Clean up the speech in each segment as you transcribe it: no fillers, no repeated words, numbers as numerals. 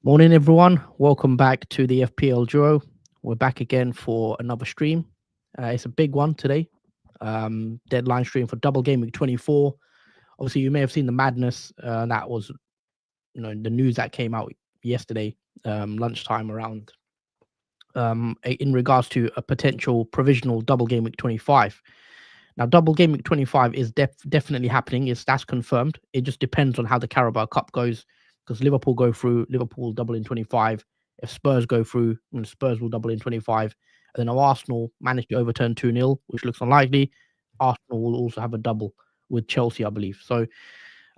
Morning, everyone. Welcome back to the FPL Duo. We're back again for another stream. It's a big one today. Deadline stream for Double Gameweek 24. Obviously, you may have seen the madness. That was, the news that came out yesterday, lunchtime around, in regards to a potential provisional Double Gameweek 25. Now, Double Gameweek 25 is definitely happening. That's confirmed. It just depends on how the Carabao Cup goes. Because Liverpool go through, Liverpool double in 25. If Spurs go through, Spurs will double in 25. And then if Arsenal manage to overturn 2-0, which looks unlikely, Arsenal will also have a double with Chelsea, I believe. So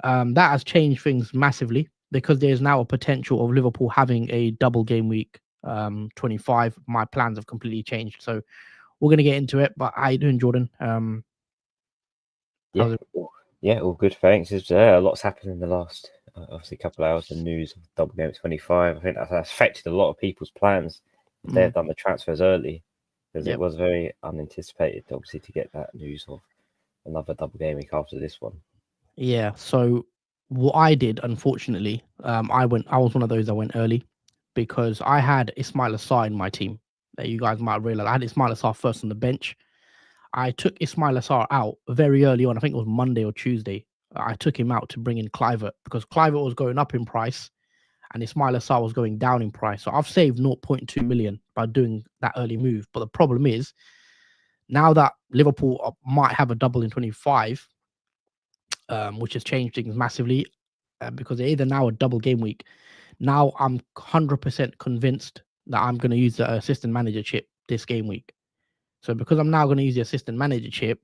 that has changed things massively because there's now a potential of Liverpool having a double game week 25. My plans have completely changed. So we're going to get into it. But how you doing, Jordan? Yeah, all good, thanks. There's a lot's happened in the last obviously couple of hours of news of Double Game 25. I think that's affected a lot of people's plans. They've done the transfers early because it was very unanticipated, obviously, to get that news of another Double Game week after this one. Yeah. So what I did, unfortunately, I was one of those that went early because I had Ismail Assar in my team. That you guys might realize I had Ismail Assar first on the bench. I took Ismail Assar out very early on. I think it was Monday or Tuesday. I took him out to bring in Kluivert because Kluivert was going up in price and Ismail Assar was going down in price. So I've saved 0.2 million by doing that early move. But the problem is now that Liverpool might have a double in 25, which has changed things massively because they're either now a double game week. Now I'm 100% convinced that I'm going to use the assistant manager chip this game week. So because I'm now going to use the assistant manager chip,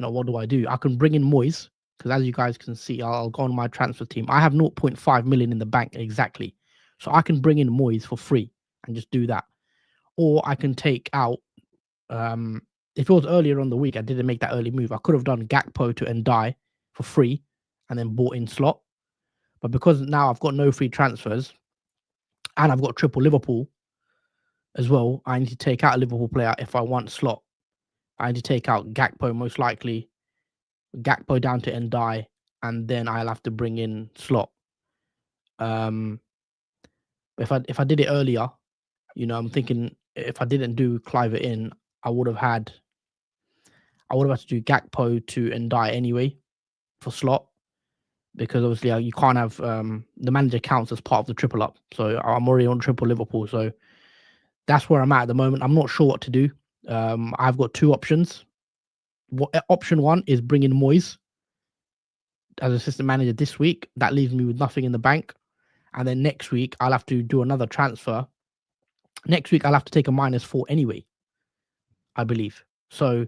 what do? I can bring in Moyes because as you guys can see, I'll go on my transfer team. I have 0.5 million in the bank exactly. So I can bring in Moyes for free and just do that. Or I can take out, if it was earlier on the week, I didn't make that early move. I could have done Gakpo to Ndiaye for free and then bought in Slot. But because now I've got no free transfers and I've got triple Liverpool as well, I need to take out a Liverpool player if I want Slot. I need to take out Gakpo most likely, Gakpo down to Ndiaye, and then I'll have to bring in Slot. If I did it earlier, I'm thinking if I didn't do Kluivert in, I would have had to do Gakpo to Ndiaye anyway for Slot because obviously you can't have the manager counts as part of the triple up. So I'm already on triple Liverpool, so that's where I'm at the moment. I'm not sure what to do. I've got two options. Option one is bring in Moyes as assistant manager this week. That leaves me with nothing in the bank. And then next week, I'll have to do another transfer. Next week, I'll have to take a -4 anyway, I believe. So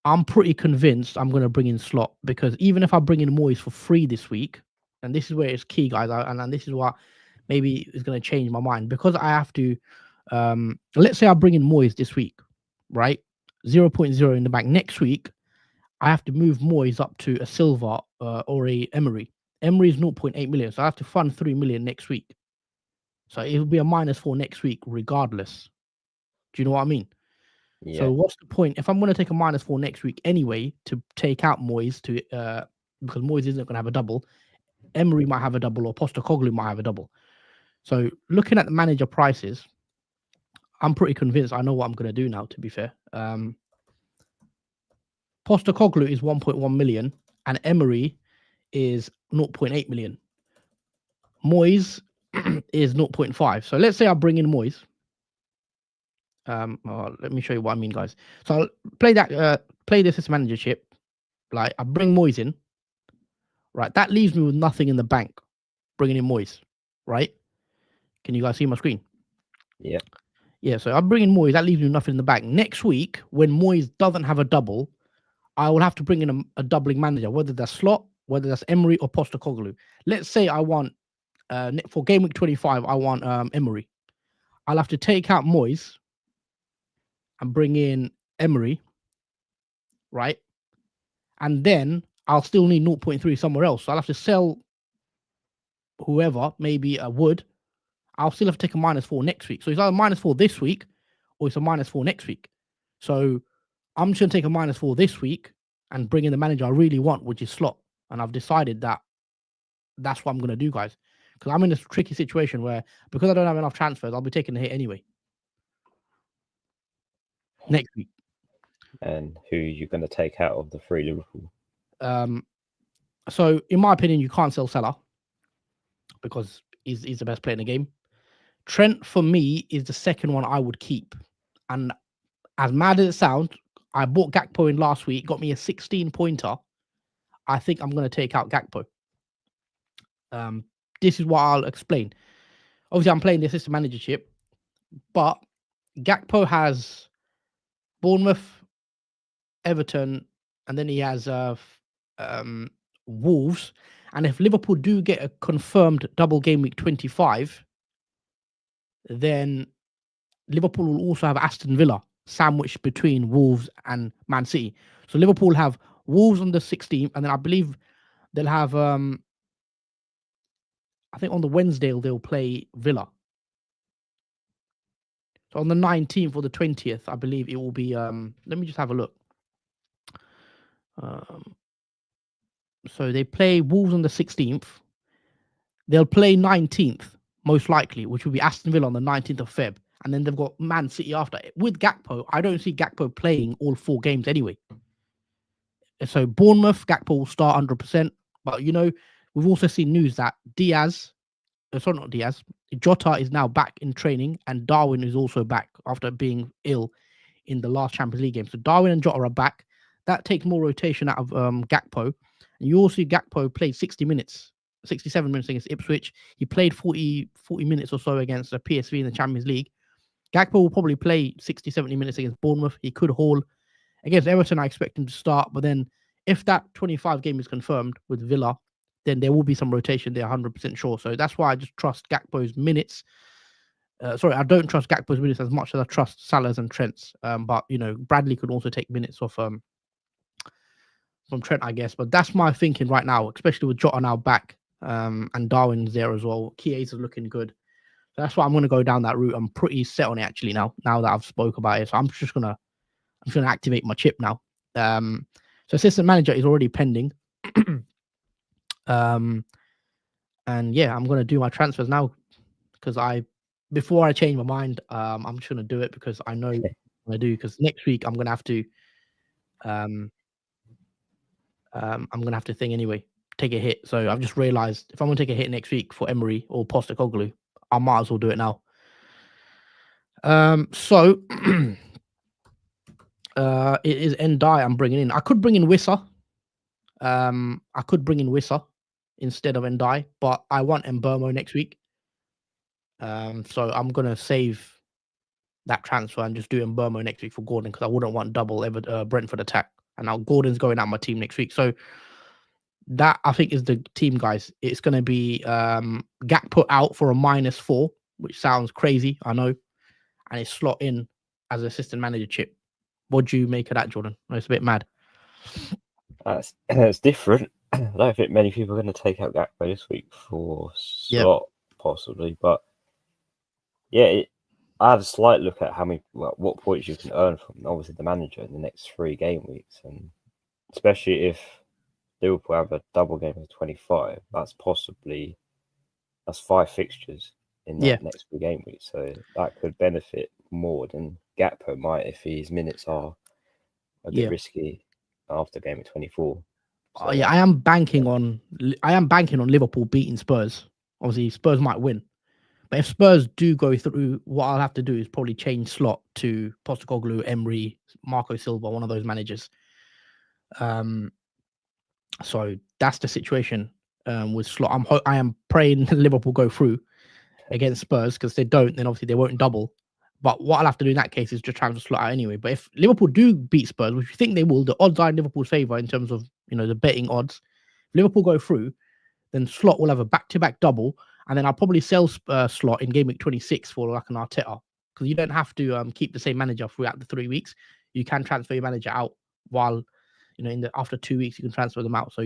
I'm pretty convinced I'm going to bring in Slot because even if I bring in Moyes for free this week, and this is where it's key, guys, and this is what maybe is going to change my mind because I have to, let's say I bring in Moyes this week, right? 0.0 in the bank. Next week, I have to move Moyes up to a Silva or a Emery. Emery is 0.8 million, so I have to fund 3 million next week. So it will be a -4 next week regardless. Do you know what I mean? Yeah. So what's the point? If I'm going to take a -4 next week anyway to take out Moyes because Moyes isn't going to have a double, Emery might have a double or Postecoglou might have a double. So looking at the manager prices, I'm pretty convinced I know what I'm going to do now, to be fair. Postecoglou is 1.1 million and Emery is 0.8 million. Moyes is 0.5. So let's say I bring in Moyes. Let me show you what I mean, guys. So I'll play the assistant manager chip. Like I bring Moyes in. Right, that leaves me with nothing in the bank. Bringing in Moyes, right? Can you guys see my screen? Yeah. Yeah, so I'm bringing Moyes. That leaves me with nothing in the bank. Next week, when Moyes doesn't have a double, I will have to bring in a doubling manager, whether that's Slot, whether that's Emery or Postecoglou. Let's say I want, for game week 25, I want Emery. I'll have to take out Moyes and bring in Emery, right? And then I'll still need 0.3 somewhere else. So I'll have to sell whoever, maybe a Wood. I'll still have to take a -4 next week. So it's either -4 this week or it's a -4 next week. So I'm just going to take a -4 this week and bring in the manager I really want, which is Slot. And I've decided that that's what I'm going to do, guys. Because I'm in this tricky situation where, because I don't have enough transfers, I'll be taking a hit anyway. Next week. And who are you going to take out of the 3 Liverpool? So, in my opinion, you can't sell Salah because he's the best player in the game. Trent, for me, is the second one I would keep. And as mad as it sounds, I bought Gakpo in last week, got me a 16-pointer. I think I'm going to take out Gakpo. This is what I'll explain. Obviously, I'm playing the assistant managership, but Gakpo has Bournemouth, Everton, and then he has Wolves. And if Liverpool do get a confirmed double game week 25, then Liverpool will also have Aston Villa sandwiched between Wolves and Man City. So Liverpool have Wolves on the 16th, and then I believe they'll have I think on the Wednesday they'll play Villa. So on the 19th or the 20th, I believe it will be let me just have a look. So they play Wolves on the 16th. They'll play 19th, most likely, which will be Aston Villa on the 19th of Feb. And then they've got Man City after. With Gakpo, I don't see Gakpo playing all 4 games anyway. So Bournemouth, Gakpo will start 100%. But, we've also seen news that Jota is now back in training, and Darwin is also back after being ill in the last Champions League game. So Darwin and Jota are back. That takes more rotation out of Gakpo. And you also see Gakpo played 67 minutes against Ipswich. He played 40 minutes or so against PSV in the Champions League. Gakpo will probably play 60, 70 minutes against Bournemouth. He could haul. Against Everton, I expect him to start. But then if that 25 game is confirmed with Villa, then there will be some rotation there, 100% sure. So that's why I just trust Gakpo's minutes. I don't trust Gakpo's minutes as much as I trust Salah's and Trent's. But, Bradley could also take minutes off from Trent, I guess. But that's my thinking right now, especially with Jota now back and Darwin's there as well. Chiesa is looking good. So that's why I'm going to go down that route. I'm pretty set on it actually now that I've spoke about it. So I'm just going to activate my chip now. So assistant manager is already pending. And yeah, I'm going to do my transfers now because before I change my mind, I'm just going to do it because I know what I do, because next week I'm going to have to thing anyway, take a hit. So I've just realized if I'm going to take a hit next week for Emery or Postecoglou, I might as well do it now. So it is Ndai I'm bringing in. I could bring in Wissa. Instead of Ndai, but I want Mbeumo next week. So I'm gonna save that transfer and just do Mbeumo next week for Gordon, because I wouldn't want double Brentford attack. And now Gordon's going out my team next week. So that, I think, is the team, guys. It's gonna be Gakpo out for a -4, which sounds crazy, I know, and it's slot in as assistant manager chip. What do you make of that, Jordan? It's a bit mad. It's different. I don't think many people are going to take out Gakpo this week for slot, possibly. But yeah, I have a slight look at what points you can earn from, obviously, the manager in the next 3 game weeks. And especially if Liverpool have a double game of 25, that's 5 fixtures in that next 3 game weeks. So that could benefit more than Gakpo might if his minutes are a bit risky after game of 24. So, I am banking on Liverpool beating Spurs. Obviously, Spurs might win, but if Spurs do go through, what I'll have to do is probably change slot to Postecoglou, Emery, Marco Silva, one of those managers. So that's the situation with slot. I am praying Liverpool go through against Spurs, because if they don't, then obviously they won't double. But what I'll have to do in that case is just transfer slot out anyway. But if Liverpool do beat Spurs, which you think they will, the odds are in Liverpool's favour in terms of, the betting odds. If Liverpool go through, then slot will have a back-to-back double, and then I'll probably sell slot in game week 26 for like an Arteta, because you don't have to keep the same manager throughout the 3 weeks. You can transfer your manager out while, after 2 weeks you can transfer them out. So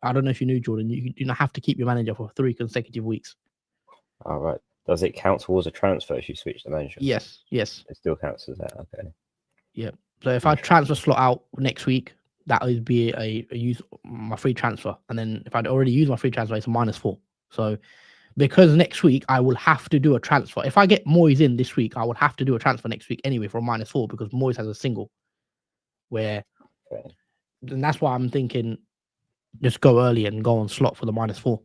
I don't know if you knew, Jordan, you do not have to keep your manager for 3 consecutive weeks. All right. Does it count towards a transfer if you switch the manager? Yes. It still counts as that. Okay. Yeah. So if I transfer slot out next week, that would be a use my free transfer. And then if I'd already used my free transfer, it's a -4. So because next week I will have to do a transfer. If I get Moyes in this week, I will have to do a transfer next week anyway for a -4 because Moyes has a single. Where, and that's why I'm thinking just go early and go on slot for the -4.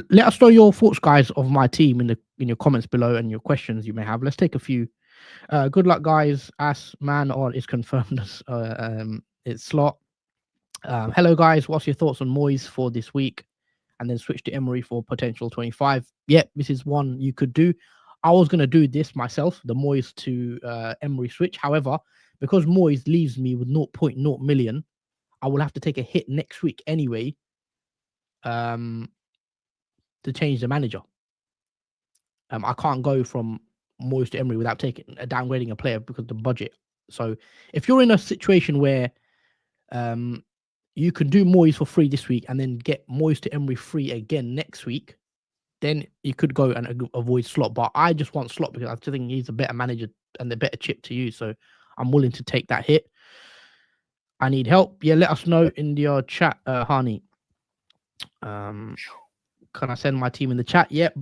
Let us know your thoughts, guys, of my team in your comments below and your questions you may have. Let's take a few. Good luck, guys. As man on is confirmed as it's slot. Hello, guys. What's your thoughts on Moyes for this week? And then switch to Emery for potential 25. Yep, this is one you could do. I was going to do this myself, the Moyes to Emery switch. However, because Moyes leaves me with 0.0 million, I will have to take a hit next week anyway to change the manager. I can't go from Moyes to Emery without downgrading a player because of the budget. So if you're in a situation where you can do Moyes for free this week and then get Moyes to Emery free again next week, then you could go and avoid Slot. But I just want Slot because I just think he's a better manager and the better chip to use. So I'm willing to take that hit. I need help. Yeah, let us know in your chat, Hani. Can I send my team in the chat? Yep.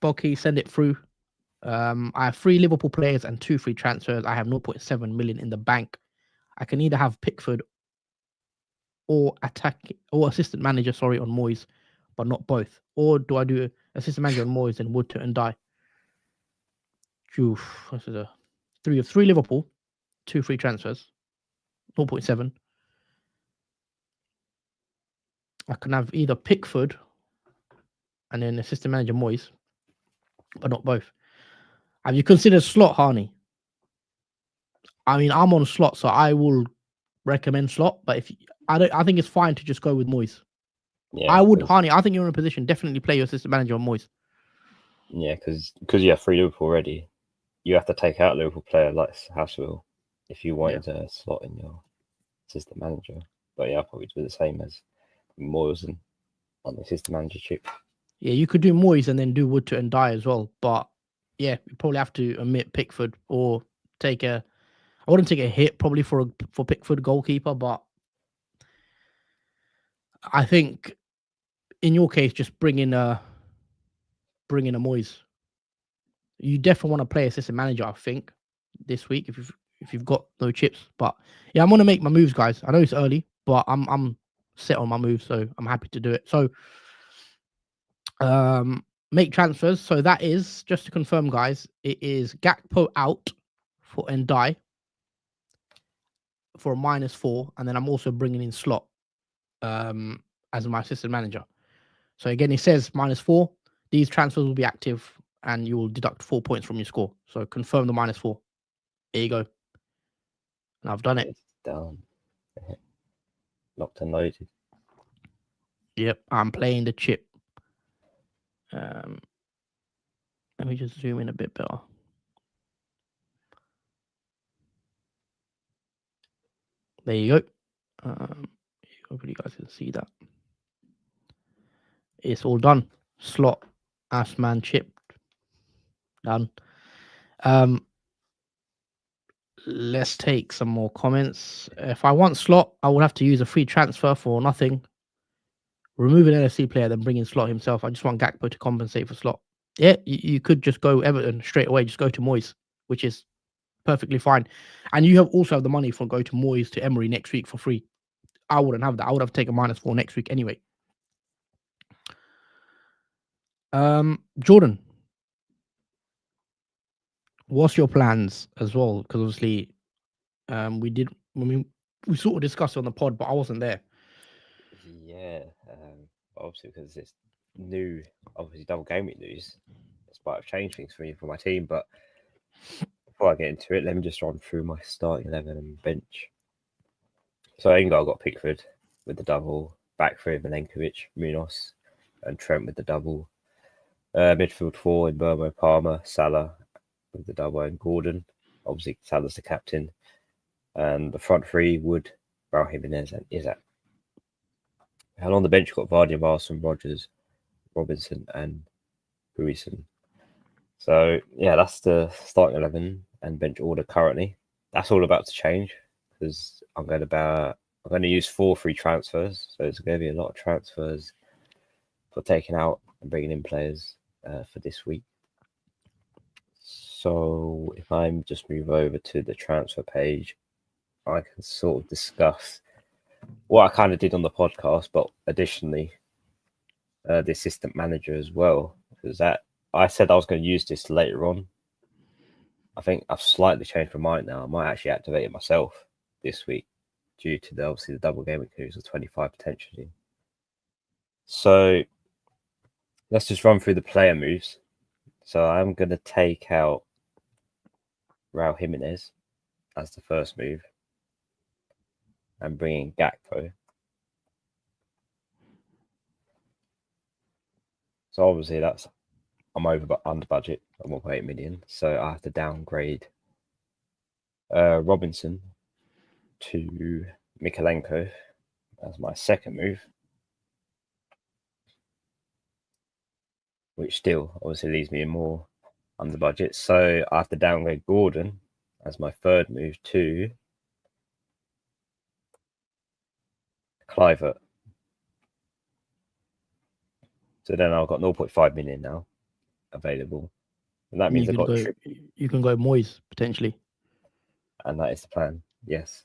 Bulky, send it through. I have 3 Liverpool players and 2 free transfers. I have 0.7 million in the bank. I can either have Pickford or assistant manager, on Moyes, but not both. Or do I do assistant manager on Moyes and Wood to and die? This is a 3 of 3 Liverpool, 2 free transfers, 0.7. I can have either Pickford and then assistant manager Moyes, but not both. Have you considered Slot, Harney? I mean, I'm on Slot, so I will recommend Slot. But I think it's fine to just go with Moyes. Yeah, I would, Harney. I think you're in a position. Definitely play your assistant manager on Moyes. Yeah, because you have 3 Liverpool already. You have to take out a Liverpool player like Housewell if you wanted to slot in your assistant manager. But yeah, I'll probably do the same as Moyes and on the assistant manager chip. Yeah, you could do Moyes and then do Wood to and die as well. But yeah, you probably have to omit Pickford or take a. I wouldn't take a hit probably for Pickford goalkeeper, but I think in your case, just bring in a Moyes. You definitely want to play assistant manager, I think, this week if you've got no chips. But yeah, I'm gonna make my moves, guys. I know it's early, but I'm set on my moves, so I'm happy to do it. So make transfers. So that is, just to confirm, guys, it is Gakpo out for Ndiaye for a -4, and then I'm also bringing in Slot as my assistant manager. So again, it says -4. These transfers will be active and you will deduct 4 points from your score. So confirm the -4. There you go. And I've done it. It's done. Locked and loaded. Yep, I'm playing the chip. Let me just zoom in a bit better. There you go. Hopefully you guys can see that. It's all done. Slot, Assman chip. Done. Let's take some more comments. If I want Slot, I will have to use a free transfer for nothing. Remove an NFC player, then bring in Slot himself. I just want Gakpo to compensate for Slot. Yeah, you could just go Everton straight away. Just go to Moyes, which is perfectly fine. And you also have the money for go to Moyes to Emery next week for free. I wouldn't have that. I would have taken -4 next week anyway. Jordan, what's your plans as well? Because obviously, we sort of discussed it on the pod, but I wasn't there. Yeah, obviously because it's new, obviously double game week news. It's might have changed things for me for my team, but before I get into it, let me just run through my starting 11 and bench. So I got Pickford with the double, back three Milenkovic, Munoz, and Trent with the double. Midfield 4 in Burmo, Palmer, Salah with the double, and Gordon. Obviously, Salah's the captain. And the front 3, Wood, Raul Jimenez, and Isak. And on the bench, you've got Vardy, Marston, Rogers, Robinson, and Huijsen. So, yeah, that's the starting 11 and bench order currently. That's all about to change because I'm going to I'm going to use 4 free transfers, so it's going to be a lot of transfers for taking out and bringing in players for this week. So if I just move over to the transfer page, I can sort of discuss what I kind of did on the podcast, but additionally, the assistant manager as well, because that I said I was going to use this later on. I think I've slightly changed my mind now. I might actually activate it myself this week due to obviously the double gaming news of 25 potentially. So let's just run through the player moves. So I'm going to take out Raul Jimenez as the first move and bring in Gakpo. So obviously I'm under budget at 1.8 million. So I have to downgrade Robinson to Mikalenko as my second move, which still obviously leaves me more under budget. So I have to downgrade Gordon as my third move to Kluivert. So then I've got 0.5 million now available. And that means you can go Moyes potentially. And that is the plan, yes.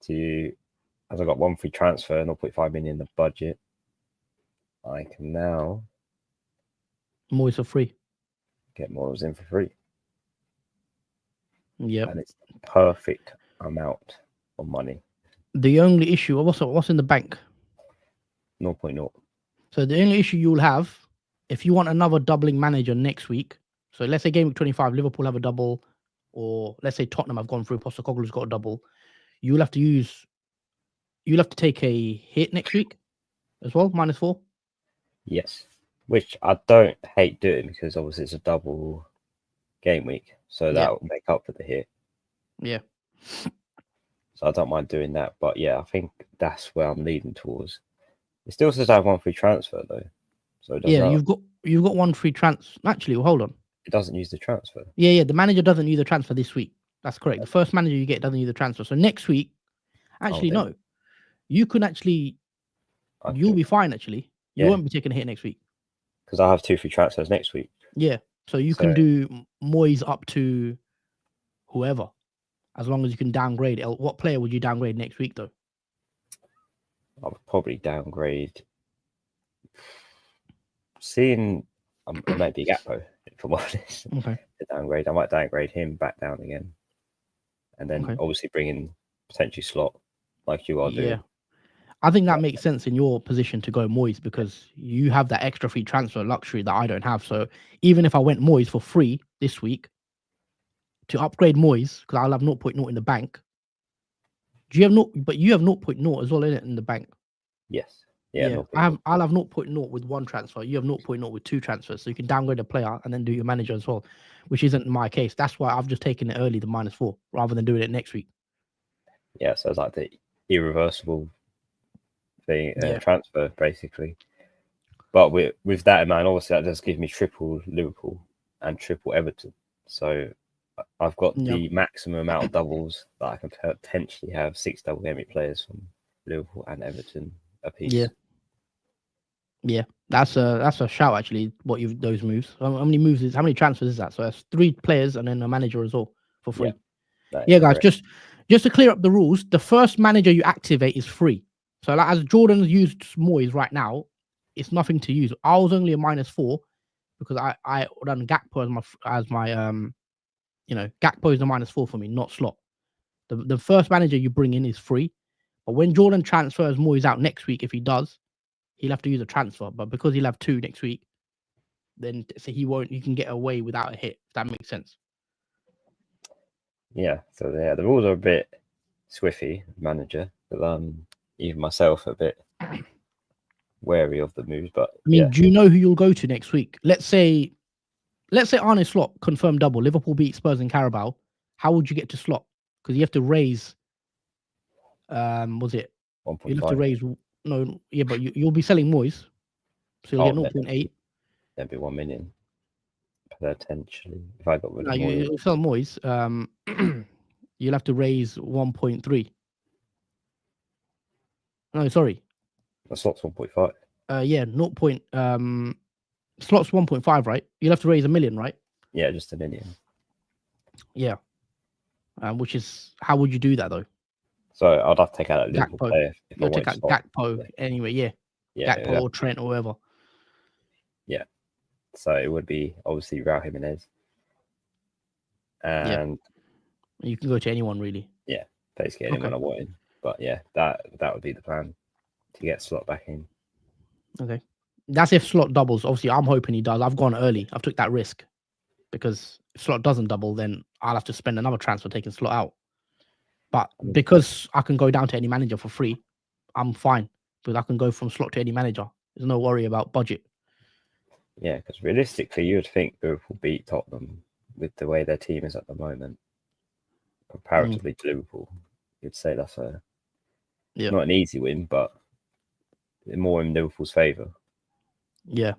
As I got 1 free transfer, 0.5 million in the budget, I can now Moyes for free. Get Moyes in for free. Yeah. And it's the perfect amount of money. The only issue, what's in the bank? 0.0. So the only issue you'll have, if you want another doubling manager next week, so let's say game week 25, Liverpool have a double, or let's say Tottenham have gone through, Postecoglou's got a double, you'll have to take a hit next week as well, -4. Yes, which I don't hate doing because obviously it's a double game week, so that will make up for the hit. Yeah. So I don't mind doing that, but yeah, I think that's where I'm leading towards. It still says I have 1 free transfer though, so it doesn't. You've got 1 free transfer. Actually, well, hold on. It doesn't use the transfer. Yeah. The manager doesn't use the transfer this week. That's correct. The first manager you get doesn't use the transfer. So next week, actually no, you can actually, you'll be fine. Actually, you won't be taking a hit next week because I have 2 free transfers next week. Yeah, so you can do Moyes up to whoever, as long as you can downgrade. What player would you downgrade next week though? I would probably downgrade. Seeing I might be Gakpo, if I'm honest. Okay. To downgrade, I might downgrade him back down again, and then obviously bring in potentially Slot like you are doing. Yeah, I think that makes sense in your position to go Moyes because you have that extra free transfer luxury that I don't have. So even if I went Moyes for free this week to upgrade Moyes, because I'll have 0.0 in the bank. Do you have but you have 0.0 as well in the bank? Yes. Yeah. I'll have 0.0 with 1 transfer. You have 0.0 with 2 transfers. So you can downgrade a player and then do your manager as well, which isn't my case. That's why I've just taken it early, the -4, rather than doing it next week. Yeah, so it's like the irreversible thing, transfer basically. But with that in mind, obviously that does give me triple Liverpool and triple Everton. So I've got the maximum amount of doubles that I can potentially have 6 double game week players from Liverpool and Everton a piece. Yeah, that's a shout actually. Those moves? How many transfers is that? So that's 3 players and then a manager as well for free. Yeah, guys, just to clear up the rules, the first manager you activate is free. So like, as Jordan's used Moyes right now, it's nothing to use. I was only a -4 because I done Gakpo as my Gakpo is the -4 for me, not Slot. The first manager you bring in is free, but when Jordan transfers Moyes out next week, if he does, he'll have to use a transfer. But because he'll have 2 next week, then so he won't. You can get away without a hit. If that makes sense. Yeah. So the rules are a bit swiffy, manager, but even myself a bit wary of the moves. But I mean, do you know who you'll go to next week? Let's say Arne Slot confirmed double. Liverpool beat Spurs in Carabao. How would you get to Slot? Because you have to raise. Was it? 1.5. You'll have to raise. No, yeah, but you'll be selling Moyes, so you'll get 0.8. That'd be 1 million potentially if I got rid of Moyes. You'll sell Moyes. You'll have to raise 1.3. No, sorry. The slot's 1.5. Yeah, 0. Slots 1.5, right? You'll have to raise 1 million, right? Yeah, just 1 million. Yeah. Which is, how would you do that though? So I'd have to take out a Liverpool Gakpo. player if I You'll take wanted to out start. Gakpo anyway, yeah. Yeah, Gakpo or Trent or whoever. Yeah. So it would be obviously Raul Jimenez. And you can go to anyone really. Yeah, basically anyone I wanted. But yeah, that would be the plan, to get Slot back in. Okay. That's if Slot doubles. Obviously, I'm hoping he does. I've gone early. I've took that risk because if Slot doesn't double, then I'll have to spend another transfer taking Slot out. But because I can go down to any manager for free, I'm fine because I can go from Slot to any manager. There's no worry about budget. Yeah, because realistically, you would think Liverpool beat Tottenham with the way their team is at the moment, comparatively to Liverpool. You'd say that's not an easy win, but more in Liverpool's favour. Yeah.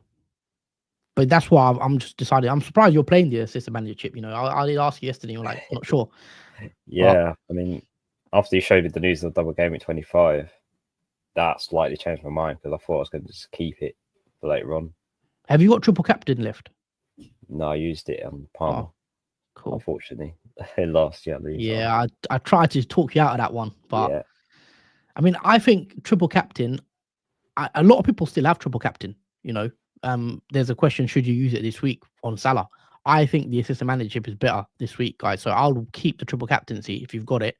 But that's why I'm just deciding. I'm surprised you're playing the assistant manager chip. You know, I did ask you yesterday. You're like, not sure. Yeah, I mean, after you showed me the news of Double Gameweek 25, that slightly changed my mind because I thought I was going to just keep it for later on. Have you got triple captain left? No, I used it on Palmer. Oh, cool. Unfortunately, last year. Yeah, I tried to talk you out of that one, but yeah. I mean, I think triple captain. A lot of people still have triple captain. You know, there's a question: should you use it this week on Salah? I think the assistant managership is better this week, guys. So I'll keep the triple captaincy if you've got it,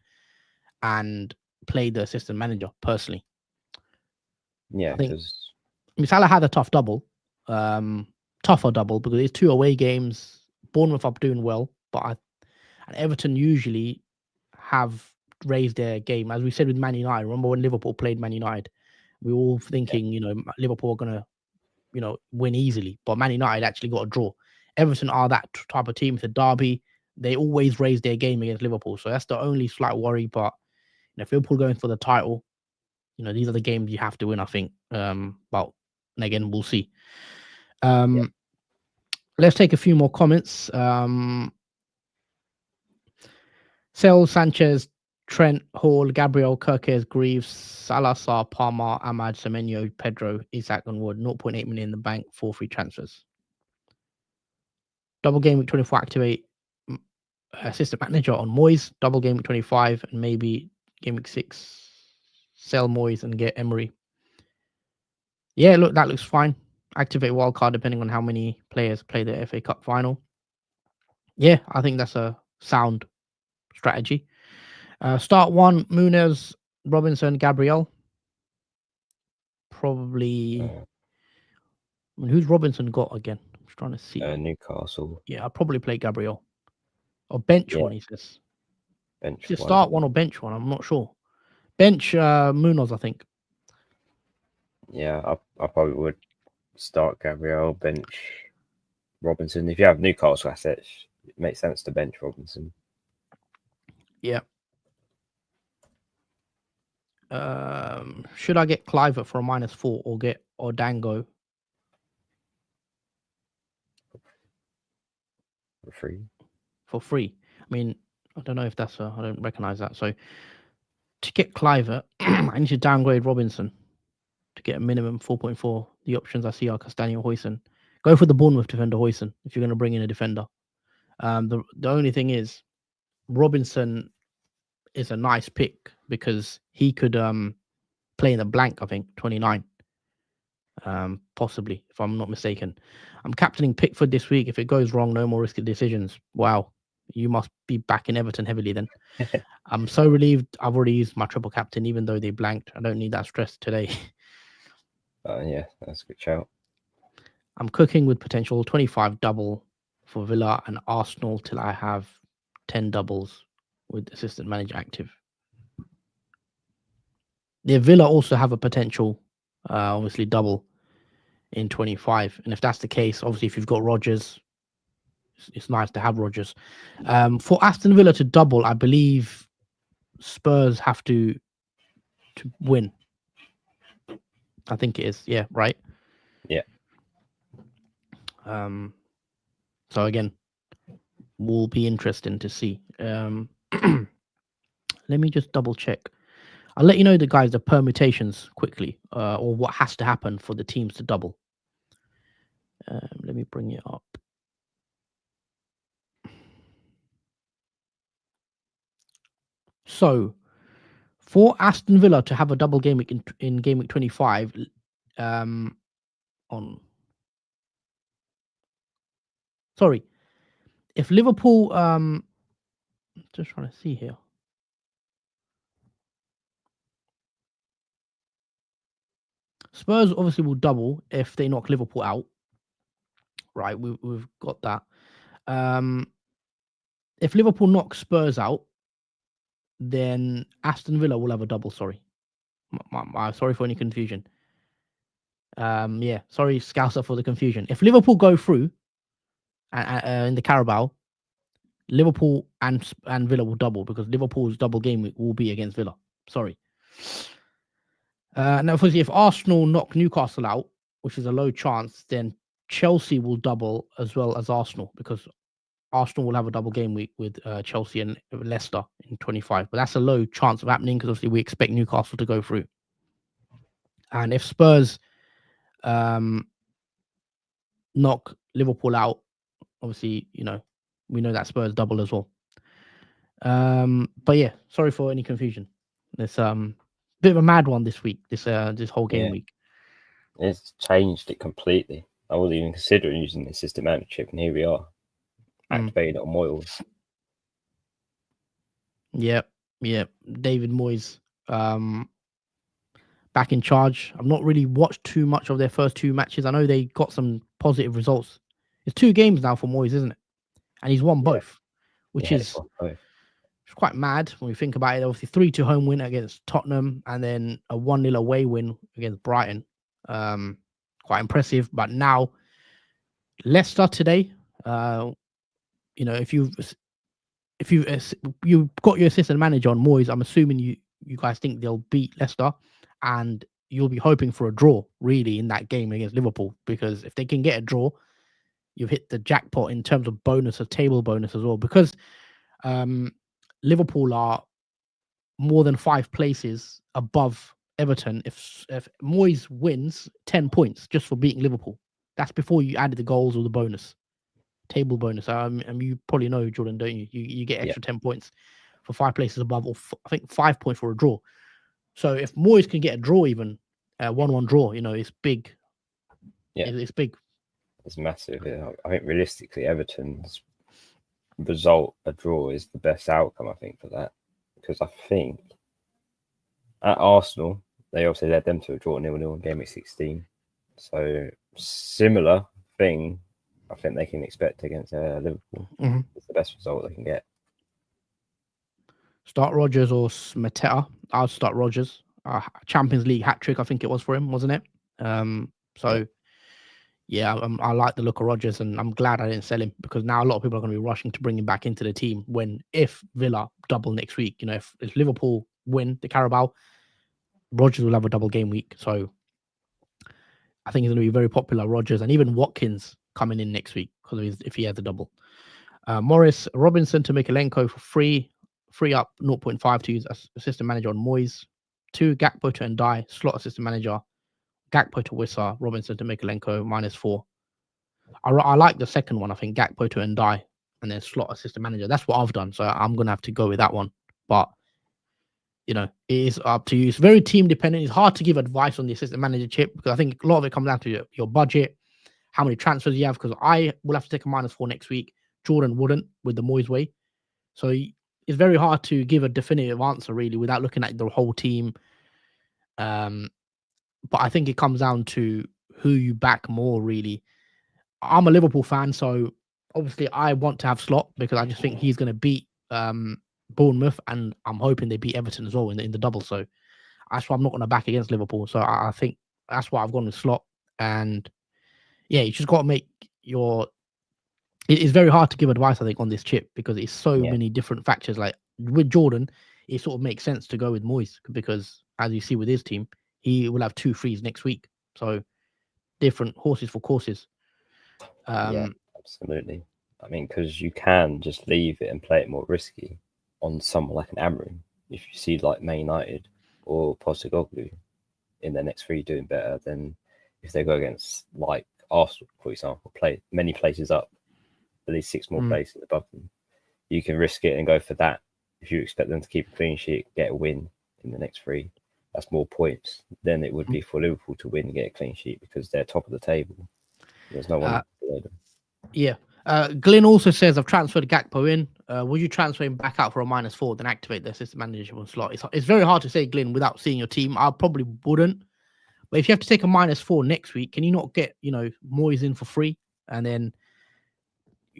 and play the assistant manager personally. Yeah, because Salah had a tough double, tougher double because it's 2 away games. Bournemouth are doing well, and Everton usually have raised their game, as we said with Man United. Remember when Liverpool played Man United? We were all thinking, Liverpool are gonna, win easily, but Man United actually got a draw. Everton are that type of team. It's a derby. They always raise their game against Liverpool, so that's the only slight worry. But if Liverpool going for the title, these are the games you have to win, I think. But again, we'll see. Let's take a few more comments. Sel, Sanchez, Trent, Hall, Gabriel, Kirkes, Greaves, Salazar, Palmer, Ahmad, Semenyo, Pedro, Isaac, and Wood. 0.8 million in the bank, 4 free transfers. Double game week 24 activate assistant manager on Moyes. Double game week 25 and maybe game week 6 sell Moyes and get Emery. Yeah, look, that looks fine. Activate wildcard depending on how many players play the FA Cup final. Yeah, I think that's a sound strategy. Start 1, Munez, Robinson, Gabriel. Probably. I mean, who's Robinson got again? I'm just trying to see. Newcastle. Yeah, I'll probably play Gabriel. Or bench one, he says. Bench one. Start one or bench one, I'm not sure. Bench Munoz, I think. Yeah, I probably would start Gabriel, bench Robinson. If you have Newcastle assets, it makes sense to bench Robinson. Yeah. Should I get Cliver for a -4 or get Dango for free? For free. I mean, I don't know if that's I don't recognize that. So to get Cliver, I need to downgrade Robinson to get a minimum 4.4. The options I see are Castagne, Hoyson. Go for the Bournemouth defender, Hoyson, if you're going to bring in a defender. The only thing is, Robinson is a nice pick because he could play in the blank, I think, 29. Possibly, if I'm not mistaken. I'm captaining Pickford this week. If it goes wrong, no more risky decisions. Wow, you must be back in Everton heavily then. I'm so relieved I've already used my triple captain, even though they blanked. I don't need that stress today. Yeah, that's a good shout. I'm cooking with potential 25 double for Villa and Arsenal till I have 10 doubles with assistant manager active. The Villa also have a potential, obviously, double in 25. And if that's the case, obviously, if you've got Rodgers, it's nice to have Rodgers. For Aston Villa to double, I believe Spurs have to win. I think it is. Yeah, right? Yeah. So again, will be interesting to see. Let me just double check. I'll let you know the permutations quickly, or what has to happen for the teams to double. Let me bring it up. So, for Aston Villa to have a double game week in game week 25, on sorry, if Liverpool, just trying to see here. Spurs obviously will double if they knock Liverpool out. Right, we've got that. If Liverpool knocks Spurs out, then Aston Villa will have a double. Sorry, sorry for any confusion. Yeah, sorry, Scouser, for the confusion. If Liverpool go through in the Carabao, Liverpool and Villa will double, because Liverpool's double game week will be against Villa. Sorry. Now, obviously, if Arsenal knock Newcastle out, which is a low chance, then Chelsea will double as well as Arsenal, because Arsenal will have a double game week with Chelsea and Leicester in 25. But that's a low chance of happening, because obviously we expect Newcastle to go through. And if Spurs knock Liverpool out, obviously, we know that Spurs double as well. But yeah, sorry for any confusion. It's bit of a mad one this week, this whole game week. It's changed it completely. I wasn't even considering using the system manager chip, and here we are, activating it on Moyles. Yep. David Moyes back in charge. I've not really watched too much of their first two matches. I know they got some positive results. It's 2 games now for Moyes, isn't it? And he's won both, which is quite mad when we think about it. Obviously, 3-2 home win against Tottenham, and then a 1-0 away win against Brighton. Quite impressive. But now, Leicester today, if you've got your assistant manager on Moyes, I'm assuming you guys think they'll beat Leicester, and you'll be hoping for a draw really in that game against Liverpool, because if they can get a draw, you've hit the jackpot in terms of bonus, a table bonus as well, because Liverpool are more than 5 places above Everton. If Moyes wins, 10 points just for beating Liverpool. That's before you added the goals or the bonus, table bonus. You probably know, Jordan, don't you? You get extra 10 points for 5 places above, or I think 5 points for a draw. So if Moyes can get a draw, even 1-1 draw, it's big. Yeah, it's big. It's massive. I think realistically, Everton's result, a draw, is the best outcome, I think, for that, because I think at Arsenal they also led them to a draw 0-0 in game week 16. So similar thing, I think they can expect against Liverpool. It's the best result they can get. Start Rodgers or Mateta. I'll start Rodgers. Champions League hat trick, I think it was for him, wasn't it? Yeah, I like the look of Rodgers, and I'm glad I didn't sell him, because now a lot of people are going to be rushing to bring him back into the team if Villa double next week. If Liverpool win the Carabao, Rodgers will have a double game week. So I think he's going to be very popular, Rodgers, and even Watkins coming in next week, because if he has a double. Morris, Robinson to Mikalenko for free up 0.5 to use as assistant manager on Moyes. 2, Gakpo to Ndai, slot assistant manager. Gakpo to Wissa, Robinson to Mikalenko, -4. I like the second one. I think Gakpo to Ndai, and then slot assistant manager. That's what I've done, so I'm going to have to go with that one. But, it is up to you. It's very team dependent. It's hard to give advice on the assistant manager chip, because I think a lot of it comes down to your budget, how many transfers you have, because I will have to take a -4 next week. Jordan wouldn't with the Moyes way. So it's very hard to give a definitive answer, really, without looking at the whole team. But I think it comes down to who you back more, really. I'm a Liverpool fan, so obviously I want to have Slot, because I just think he's going to beat Bournemouth, and I'm hoping they beat Everton as well in the double. So that's why I'm not going to back against Liverpool. So I think that's why I've gone with Slot. And yeah, you just got to make your... It's very hard to give advice, I think, on this chip, because it's so many different factors. Like with Jordan, it sort of makes sense to go with Moyes, because as you see with his team, he will have 2 frees next week. So different horses for courses. Yeah, absolutely. I mean, because you can just leave it and play it more risky on someone like an Amrin. If you see like Man United, or Postecoglou in their next 3 doing better than if they go against like Arsenal, for example, play many places up, at least 6 more places above them. You can risk it and go for that. If you expect them to keep a clean sheet, get a win in the next 3, that's more points than it would be for Liverpool to win and get a clean sheet because they're top of the table. There's no one below them. Yeah. Glenn also says, I've transferred Gakpo in. Would you transfer him back out for a -4, then activate the assistant manager slot? It's very hard to say, Glenn, without seeing your team. I probably wouldn't. But if you have to take a -4 next week, can you not get, Moyes in for free and then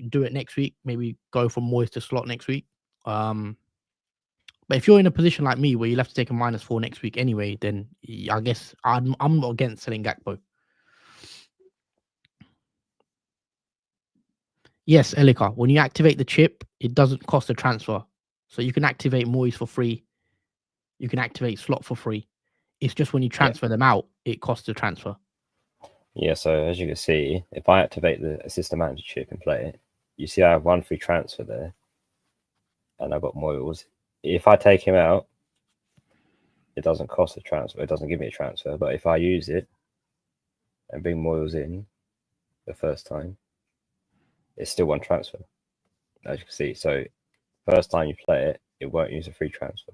do it next week? Maybe go from Moyes to slot next week. But if you're in a position like me where you'll have to take a -4 next week anyway, then I guess I'm not against selling Gakpo. Yes, Elika, when you activate the chip, it doesn't cost a transfer. So you can activate Moyes for free. You can activate Slot for free. It's just when you transfer them out, it costs a transfer. Yeah, so as you can see, if I activate the assistant manager chip and play it, you see I have 1 free transfer there. And I've got Moyles. If I take him out, it doesn't cost a transfer. It doesn't give me a transfer. But if I use it and bring Moyles in the first time, it's still 1 transfer, as you can see. So first time you play it, it won't use a free transfer.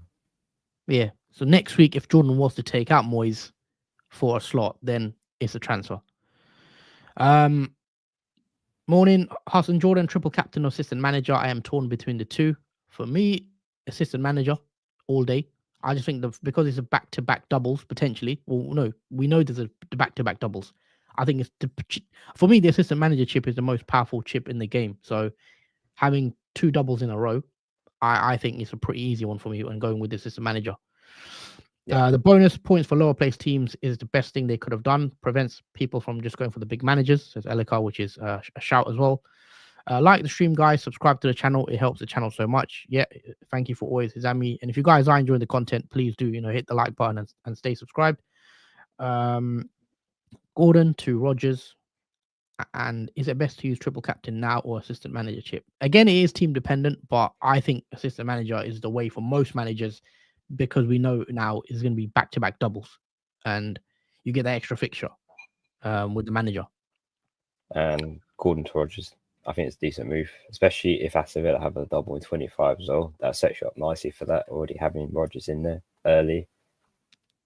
Yeah. So next week, if Jordan was to take out Moyes for a slot, then it's a transfer. Morning, Hassan Jordan, triple captain or assistant manager. I am torn between the two. For me, assistant manager all day. I just think because it's a back-to-back doubles potentially. Well, no, we know there's a back-to-back doubles. I think for me the assistant manager chip is the most powerful chip in the game. So having 2 doubles in a row, I think it's a pretty easy one for me when going with the assistant manager. Yeah. The bonus points for lower place teams is the best thing they could have done. Prevents people from just going for the big managers, says Elika, which is a shout as well. Like the stream, guys. Subscribe to the channel. It helps the channel so much. Yeah, thank you for always, Izami. And if you guys are enjoying the content, please do, hit the like button and stay subscribed. Gordon to Rogers. And is it best to use triple captain now or assistant manager chip? Again, it is team dependent, but I think assistant manager is the way for most managers because we know now it's going to be back-to-back doubles and you get that extra fixture with the manager. And Gordon to Rogers, I think it's a decent move, especially if Aston Villa have a double in 25 as well. That sets you up nicely for that, already having Rogers in there early.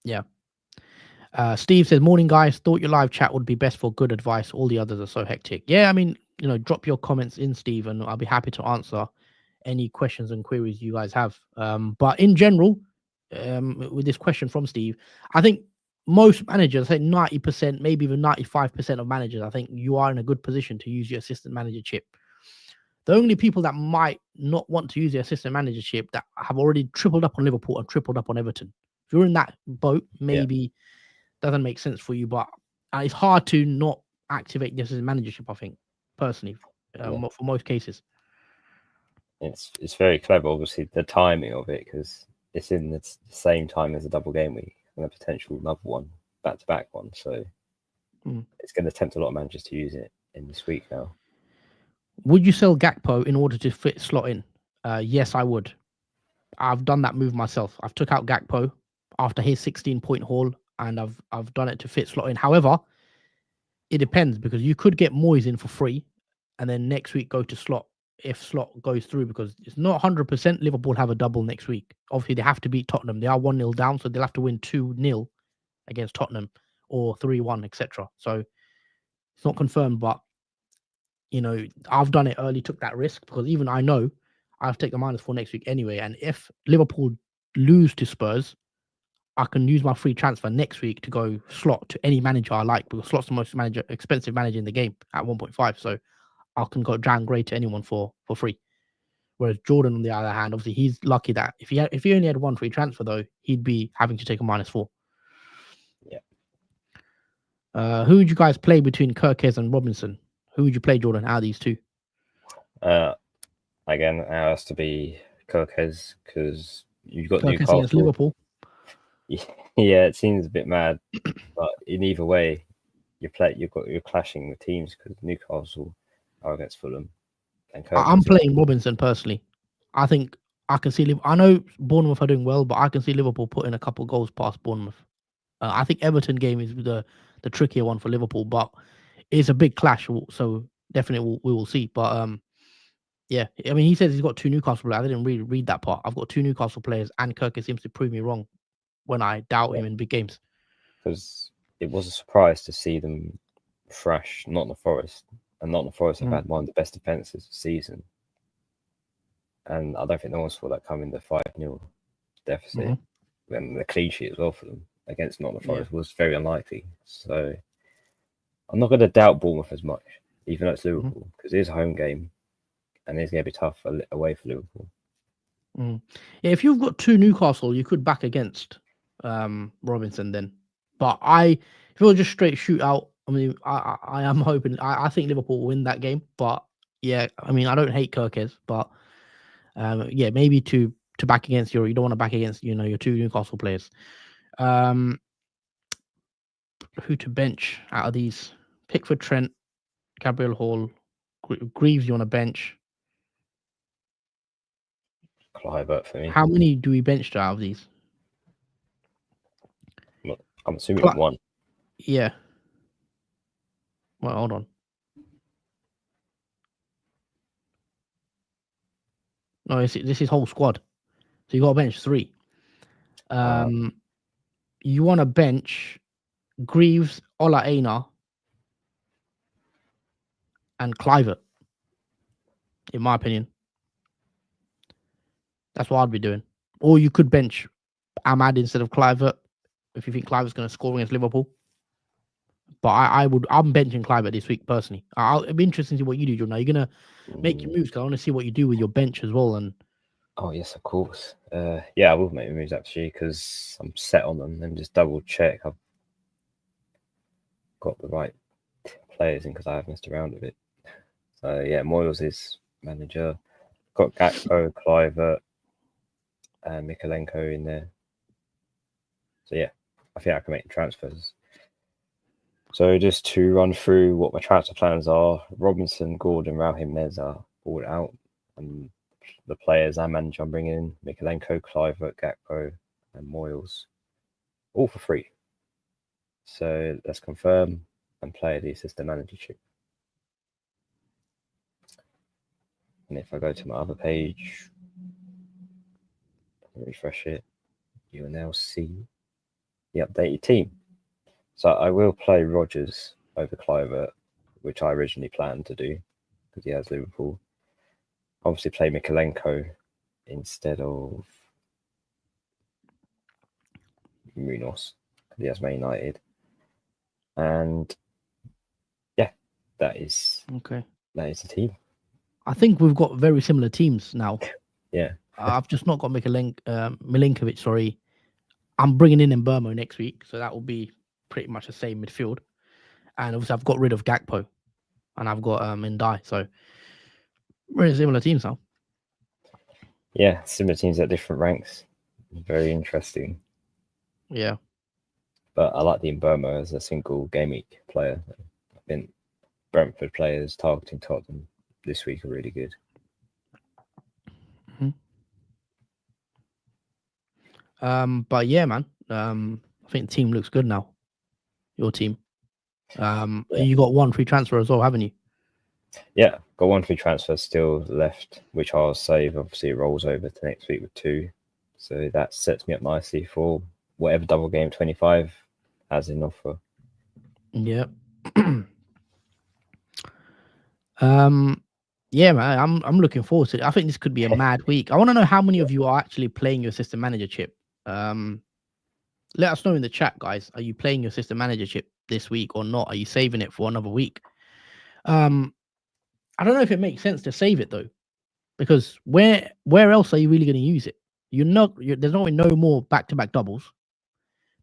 Yeah. Steve says, morning, guys. Thought your live chat would be best for good advice. All the others are so hectic. Yeah, I mean, drop your comments in, Steve, and I'll be happy to answer any questions and queries you guys have. But in general, with this question from Steve, I think most managers, I think 90%, maybe even 95% of managers, I think you are in a good position to use your assistant manager chip. The only people that might not want to use the assistant manager chip that have already tripled up on Liverpool and tripled up on Everton. If you're in that boat, maybe doesn't make sense for you, but it's hard to not activate this as a managership, I think, personally, for most cases. It's very clever, obviously, the timing of it, because it's in the same time as a double game week and a potential another one, back-to-back one. So it's going to tempt a lot of managers to use it in this week now. Would you sell Gakpo in order to fit slot in? Yes, I would. I've done that move myself. I've took out Gakpo after his 16-point haul, and I've done it to fit slot in. However, it depends because you could get Moyes in for free, and then next week go to slot if slot goes through because it's not 100% Liverpool have a double next week. Obviously, they have to beat Tottenham. They are 1-0 down, so they'll have to win 2-0 against Tottenham or 3-1, etc. So it's not confirmed, but I've done it early, took that risk because even I know I'll take the -4 next week anyway. And if Liverpool lose to Spurs, I can use my free transfer next week to go slot to any manager I like because slot's the most expensive manager in the game at 1.5. So I can go downgrade to anyone for free. Whereas Jordan, on the other hand, obviously he's lucky that if he only had 1 free transfer though, he'd be having to take a -4. Yeah. Who would you guys play between Kirkes and Robinson? Who would you play, Jordan, out of these two? Again, it has to be Kirkes because you've got Kirkes Newcastle against Liverpool. Yeah, it seems a bit mad, but in either way, you're clashing with teams because Newcastle are against Fulham, and I'm playing Robinson personally. I think I can see. I know Bournemouth are doing well, but I can see Liverpool putting a couple goals past Bournemouth. I think Everton game is the trickier one for Liverpool, but it's a big clash. So definitely we will see. But yeah, I mean, he says he's got two Newcastle players. I didn't really read that part. I've got two Newcastle players, and Kirk seems to prove me wrong when I doubt him in big games. Because it was a surprise to see them thrash Nottingham Forest, and Nottingham Forest have had one of the best defenses this season. And I don't think no one saw that coming. The 5-0 deficit, and the clean sheet as well for them against Nottingham Forest was very unlikely. So I'm not going to doubt Bournemouth as much, even though it's Liverpool, because it is a home game, and it's going to be tough away for Liverpool. Yeah, if you've got two Newcastle, you could back against Robinson then. But if it was just straight shootout, I mean, I am hoping. I think Liverpool will win that game. But yeah, I mean, I don't hate Kirkes, but yeah, maybe to back against you don't want to back against your two Newcastle players. Who to bench out of these? Pickford, Trent, Gabriel Hall, Greaves. You on a bench? Kluivert for me. How many do we bench out of these? I'm assuming one. Yeah. Well, hold on. No, this is whole squad. So you got to bench 3. You want to bench Greaves, Ola Aina, and Kluivert, in my opinion. That's what I'd be doing. Or you could bench Ahmad instead of Kluivert if you think Kluivert's going to score against Liverpool. But I'm benching Kluivert this week personally. It'll be interesting to see what you do, John. Now you're going to make your moves because I want to see what you do with your bench as well. And oh yes, of course. Yeah, I will make moves actually because I'm set on them. Let me just double check I've got the right players in because I have messed around with it. So yeah, Moyles is manager. Got Gakpo, Kluivert, and Mikalenko in there. So yeah, I think I can make transfers. So just to run through what my transfer plans are: Robinson, Gordon, Raul Jimenez are all out, and the players and manager I'm bringing in: Mikalenko, Kluivert, Gakpo, and Moyles, all for free. So let's confirm and play the assistant managership. And if I go to my other page, refresh it, you will now see the updated team. So I will play Rodgers over Kluivert, which I originally planned to do because he has Liverpool. Obviously play Mikalenko instead of Munoz because he has Man United. And yeah, that is the team. I think we've got very similar teams now. Yeah. I've just not got Milinkovic, sorry. I'm bringing in Mbeumo next week, so that will be pretty much the same midfield. And obviously I've got rid of Gakpo and I've got Ndai, so very similar teams now. Yeah, similar teams at different ranks. Very interesting. Yeah. But I like the Mbeumo as a single game week player. I think Brentford players targeting Tottenham this week are really good. But yeah, man. I think the team looks good now. Your team. You got 1 free transfer as well, haven't you? Yeah, got 1 free transfer still left, which I'll save. Obviously, it rolls over to next week with 2. So that sets me up nicely for whatever double game 25 has in offer. Yeah. Yeah, man. I'm looking forward to it. I think this could be a mad week. I want to know how many of you are actually playing your assistant manager chip. Let us know in the chat, guys. Are you playing your assistant manager chip this week or not? Are you saving it for another week? I don't know if it makes sense to save it though, because where else are you really going to use it? There's no more back-to-back doubles.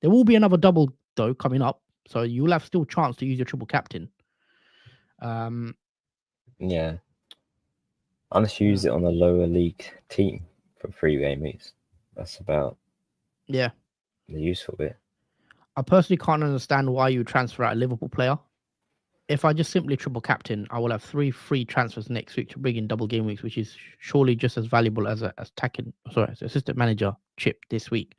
There will be another double though coming up, so you'll have still chance to use your triple captain. Yeah, unless you use it on a lower league team for 3 game weeks. That's about the useful bit. I personally can't understand why you transfer out a Liverpool player if I just simply triple captain, I will have 3 free transfers next week to bring in double game weeks, which is surely just as valuable as as assistant manager chip this week.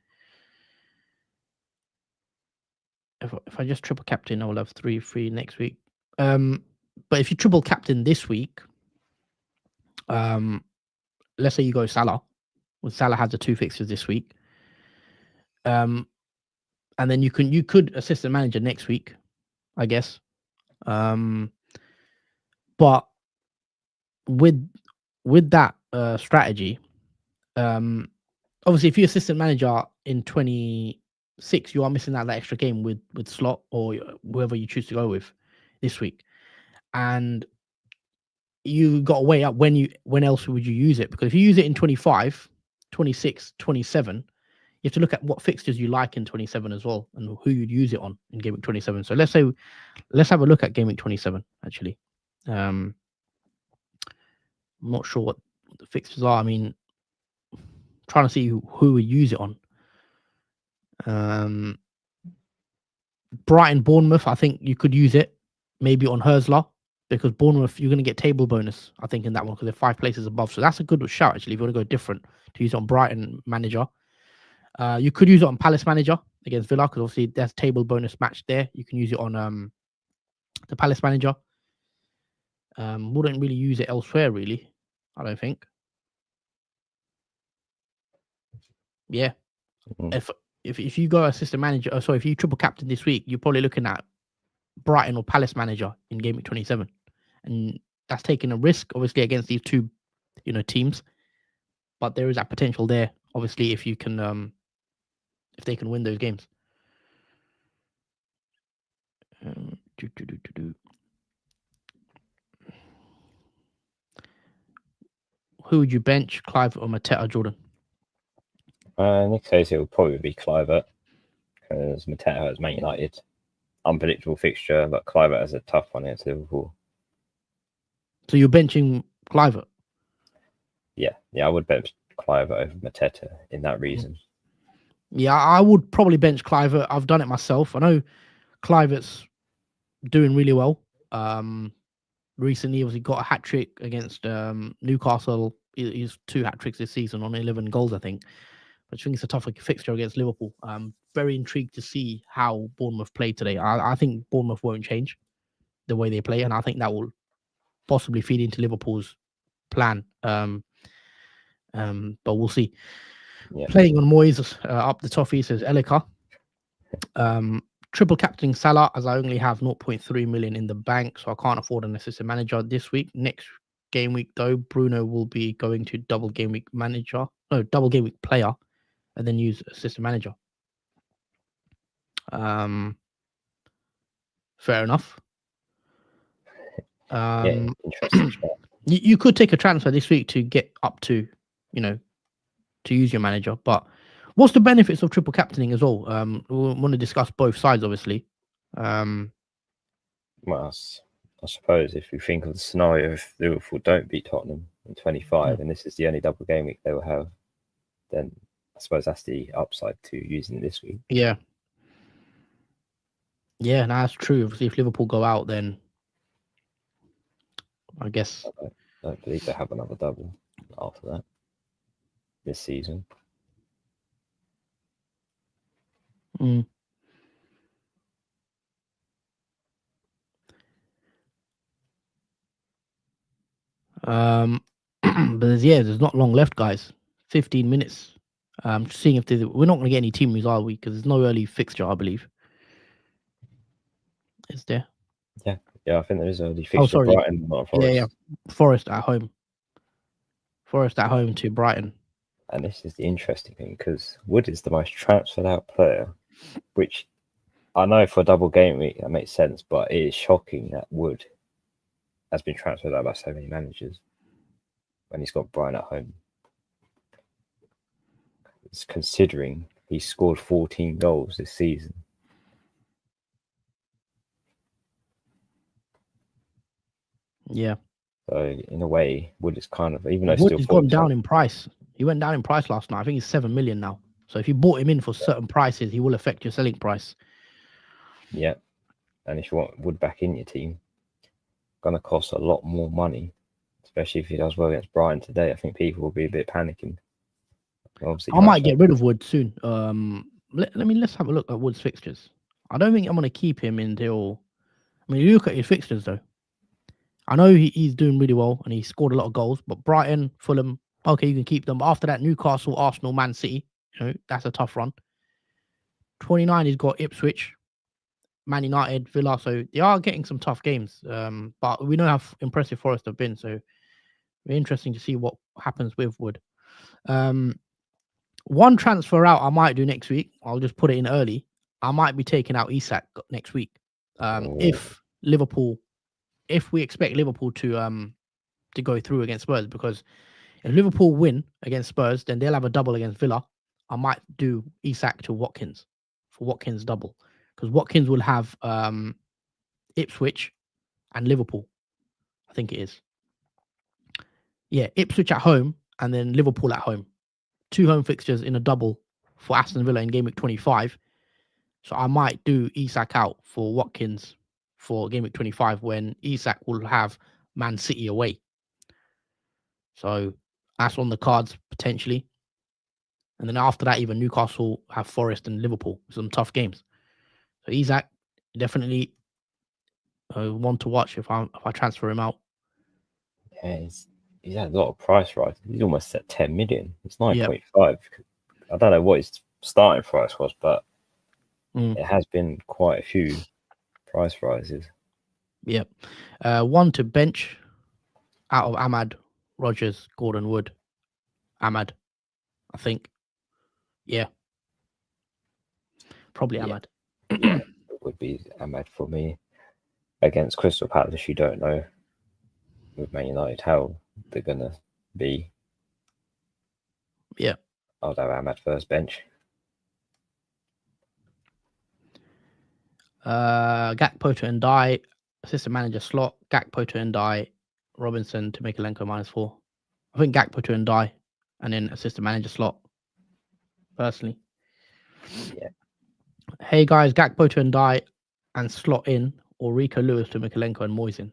If I just triple captain, I will have 3 free next week. But if you triple captain this week, let's say you go Salah, well, Salah has the 2 fixtures this week. And then you could assistant manager next week, I guess. But with that strategy, obviously if you're assistant manager in 26, you are missing out that extra game with Slot or whoever you choose to go with this week, and you got to weigh up when else would you use it, because if you use it in 25, 26, 27, you have to look at what fixtures you like in 27 as well and who you'd use it on in game week 27. So let's have a look at game week 27 actually. I'm not sure what the fixtures are. I mean, trying to see who would use it on. Brighton, Bournemouth, I think you could use it maybe on Herzler, because Bournemouth, you're going to get table bonus, I think, in that one, because they're 5 places above. So that's a good shout, actually, if you want to go different, to use it on Brighton manager. You could use it on Palace manager against Villa, because obviously there's table bonus match there. You can use it on the Palace manager. Wouldn't really use it elsewhere, really, I don't think. Yeah. Mm-hmm. If you go assistant manager, if you triple captain this week, you're probably looking at Brighton or Palace manager in game week 27, and that's taking a risk, obviously, against these 2, teams. But there is that potential there, obviously, if you can, if they can win those games. Who would you bench, Clive or Mateta, Jordan? In this case, it would probably be Clivert, because Mateta has Man United. Unpredictable fixture, but Clivert has a tough one against Liverpool. So you're benching Clivert? Yeah, I would bench Clivert over Mateta in that reason. Yeah, I would probably bench Clivert. I've done it myself. I know Clivert's doing really well. Recently, he got a hat trick against Newcastle. He's 2 hat tricks this season on 11 goals, I think. But I think it's a tougher fixture against Liverpool. Very intrigued to see how Bournemouth play today. I think Bournemouth won't change the way they play, and I think that will possibly feed into Liverpool's plan. But we'll see. Yeah. Playing on Moyes up the toffee, says Elika. Triple captaining Salah, as I only have 0.3 million in the bank, so I can't afford an assistant manager this week. Next game week, though, Bruno will be going to double game week player, and then use assistant manager. Fair enough. Interesting. You could take a transfer this week to get up to, to use your manager. But what's the benefits of triple captaining as well? We want to discuss both sides, obviously. Well, I suppose if you think of the scenario, if Liverpool don't beat Tottenham in 25, and this is the only double game week they will have, then I suppose that's the upside to using it this week. Yeah. Yeah, no, that's true. Obviously, if Liverpool go out, then I guess I don't believe they have another double after that this season. But there's not long left, guys. 15 minutes. Just seeing if we're not going to get any team moves, are we? Because there's no early fixture, I believe. Is there? Yeah, I think there is early fixture. Oh, sorry. Brighton, not Forest. Yeah. Forest at home. Forest at home to Brighton. And this is the interesting thing, because Wood is the most transferred out player, which I know for a double game week that makes sense, but it is shocking that Wood has been transferred out by so many managers when he's got Brighton at home. It's considering he scored 14 goals this season. Yeah. So in a way, Wood is kind of, even though Wood has gone down in price. He went down in price last night. I think he's 7 million now. So if you bought him in for certain prices, he will affect your selling price. Yeah. And if you want Wood back in your team, going to cost a lot more money, especially if he does well against Brighton today. I think people will be a bit panicking. Obviously, I might get rid of Wood soon. Let's have a look at Wood's fixtures. I don't think I'm going to keep him until. I mean, you look at his fixtures though. I know he's doing really well and he scored a lot of goals, but Brighton, Fulham, okay, you can keep them. But after that, Newcastle, Arsenal, Man City, that's a tough run. 29, he's got Ipswich, Man United, Villa. So they are getting some tough games. But we know how impressive Forest have been. So very interesting to see what happens with Wood. One transfer out I might do next week. I'll just put it in early. I might be taking out Isak next week. If we expect Liverpool to go through against Spurs, because if Liverpool win against Spurs, then they'll have a double against Villa. I might do Isak to Watkins for Watkins double, because Watkins will have Ipswich and Liverpool. I think it is. Yeah, Ipswich at home and then Liverpool at home. 2 home fixtures in a double for Aston Villa in game week 25. So I might do Isak out for Watkins for game week 25 when Isak will have Man City away. So that's on the cards potentially. And then after that, even Newcastle have Forest and Liverpool. Some tough games. So Isak, definitely one to watch if I transfer him out. Yeah, he's had a lot of price rise. He's almost at 10 million. It's 9.5. I don't know what his starting price was, but it has been quite a few price rises. Yep. One to bench out of Ahmad, Rogers, Gordon Wood. Ahmad, I think. Yeah. Probably Ahmad. Yeah, it would be Ahmad for me. Against Crystal Palace, you don't know with Man United how they're going to be. Yeah. I'll have Ahmad first bench. Gakpo to Ndai, assistant manager slot. Gakpo to Ndai, Robinson to Mikalenko -4. I think Gakpo to Ndai, and then assistant manager slot. Personally. Yeah. Hey guys, Gakpo to Ndai and slot in, or Rico Lewis to Mikalenko and Moisin.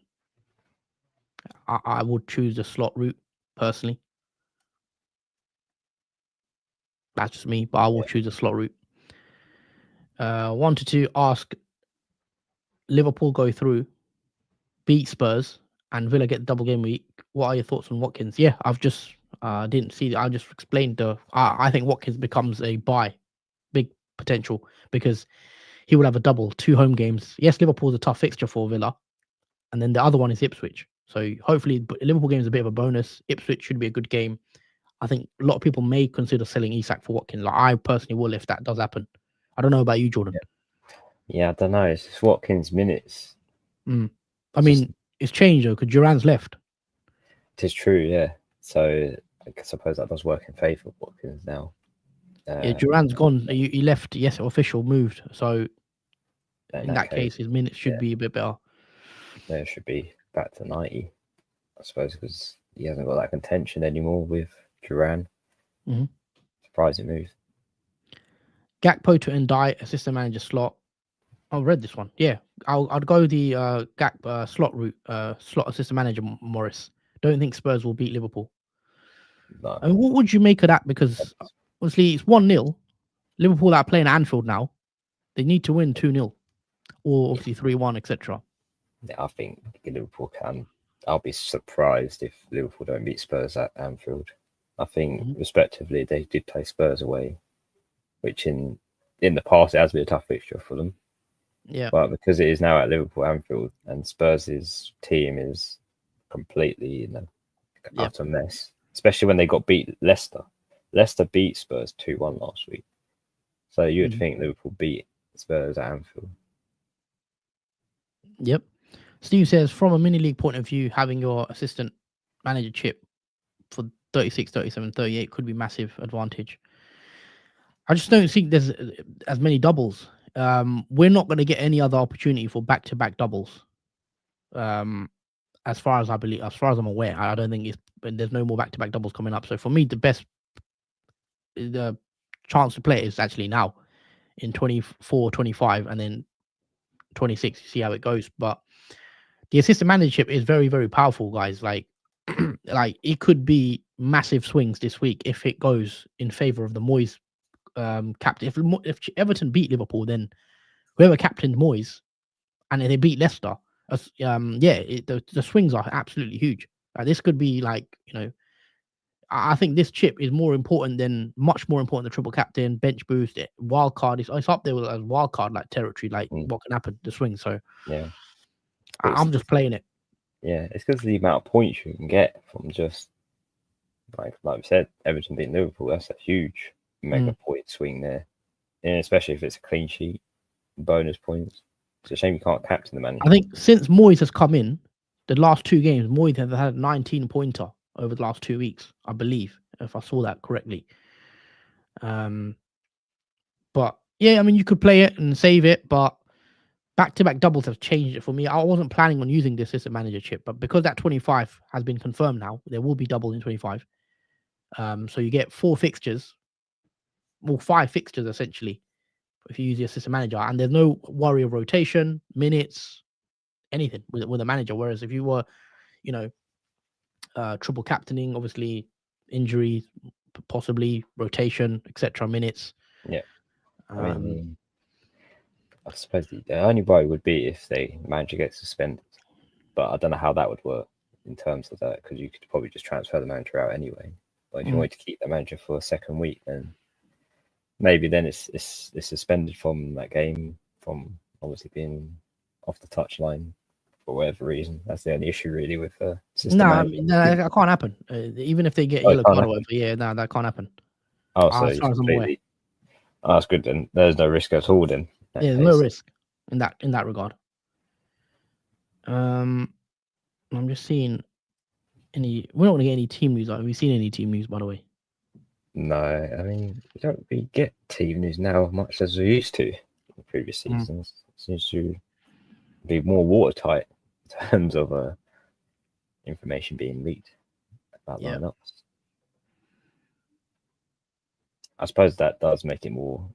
I would choose the slot route personally. That's just me, but I will choose a slot route. 1 to 2, ask Liverpool go through, beat Spurs, and Villa get double game week. What are your thoughts on Watkins? Yeah, I've just didn't see. I just explained I think Watkins becomes a buy, big potential, because he will have a double, 2 home games. Yes, Liverpool's a tough fixture for Villa, and then the other one is Ipswich. So hopefully, Liverpool game is a bit of a bonus. Ipswich should be a good game. I think a lot of people may consider selling Isak for Watkins. Like I personally will if that does happen. I don't know about you, Jordan. Yeah, I don't know. It's just Watkins' minutes. I mean, it's changed though because Duran's left. It is true, yeah. So I suppose that does work in favour of Watkins now. Yeah, Duran's gone. He left. Yes, official moved. So in that case, his minutes should be a bit better. Yeah, it should be back to 90, I suppose, because he hasn't got that contention anymore with Duran. Surprising move. Gakpo to Ndai, assistant manager slot. I read this one. Yeah, I'd go the Gakpo slot route. Slot assistant manager Morris. Don't think Spurs will beat Liverpool. No. I mean, what would you make of that? Because obviously it's 1-0. Liverpool are playing at Anfield now. They need to win 2-0 or obviously 3-1, etc. Yeah, I think Liverpool can. I'll be surprised if Liverpool don't beat Spurs at Anfield. I think, respectively, they did play Spurs away, which in the past it has been a tough fixture for them. Yeah. But because it is now at Liverpool Anfield and Spurs' team is completely utter mess, especially when they got beat Leicester. Leicester beat Spurs 2-1 last week. So you would think Liverpool beat Spurs at Anfield. Yep. Steve says, from a mini league point of view, having your assistant manager chip for 36, 37, 38 could be massive advantage. I just don't think there's as many doubles. We're not going to get any other opportunity for back-to-back doubles. As far as I'm aware, I don't think there's no more back-to-back doubles coming up. So for me, the chance to play is actually now in 24, 25, and then 26. See how it goes. But the assistant manager chip is very, very powerful, guys. Like, like it could be massive swings this week if it goes in favor of the Moyes captain. If Everton beat Liverpool, then whoever captained Moyes and they beat Leicester, the swings are absolutely huge. This could be like, I think this chip is much more important than triple captain, bench boost, wild card. It's up there with as wild card like territory. Like what can happen? The swing. So yeah, I'm just playing it. Yeah, it's because of the amount of points you can get from just like we said, Everton beating Liverpool. That's a huge mega point swing there, and especially if it's a clean sheet, bonus points. It's a shame you can't captain the manager. I think since Moyes has come in, the last 2 games, Moyes has had a 19 pointer over the last 2 weeks, I believe, if I saw that correctly. But yeah, I mean, you could play it and save it, but back-to-back doubles have changed it for me. I wasn't planning on using the assistant manager chip, but because that 25 has been confirmed now, there will be double in 25. So you get 4 fixtures, well, 5 fixtures essentially, if you use the assistant manager, and there's no worry of rotation, minutes, anything with a manager. Whereas if you were, triple captaining, obviously injury, possibly rotation, etc., minutes. Yeah, I mean, I suppose the only worry would be if the manager gets suspended, but I don't know how that would work in terms of that, because you could probably just transfer the manager out anyway. But if you wanted to keep the manager for a second week, then maybe then it's suspended from that game, from obviously being off the touchline for whatever reason. That's the only issue really with system. No, that can't happen. Even if they get yellow card or whatever, no, that can't happen. Oh, so as far as I'm aware. Oh, that's good then. There's no risk at all then. Yeah, there's no risk in that regard. I'm just seeing we're not going to get any team news. Have we seen any team news, by the way? No, I mean, we don't really get team news now much as we used to in previous seasons. It seems to be more watertight in terms of information being leaked about lineups. I suppose that does make it more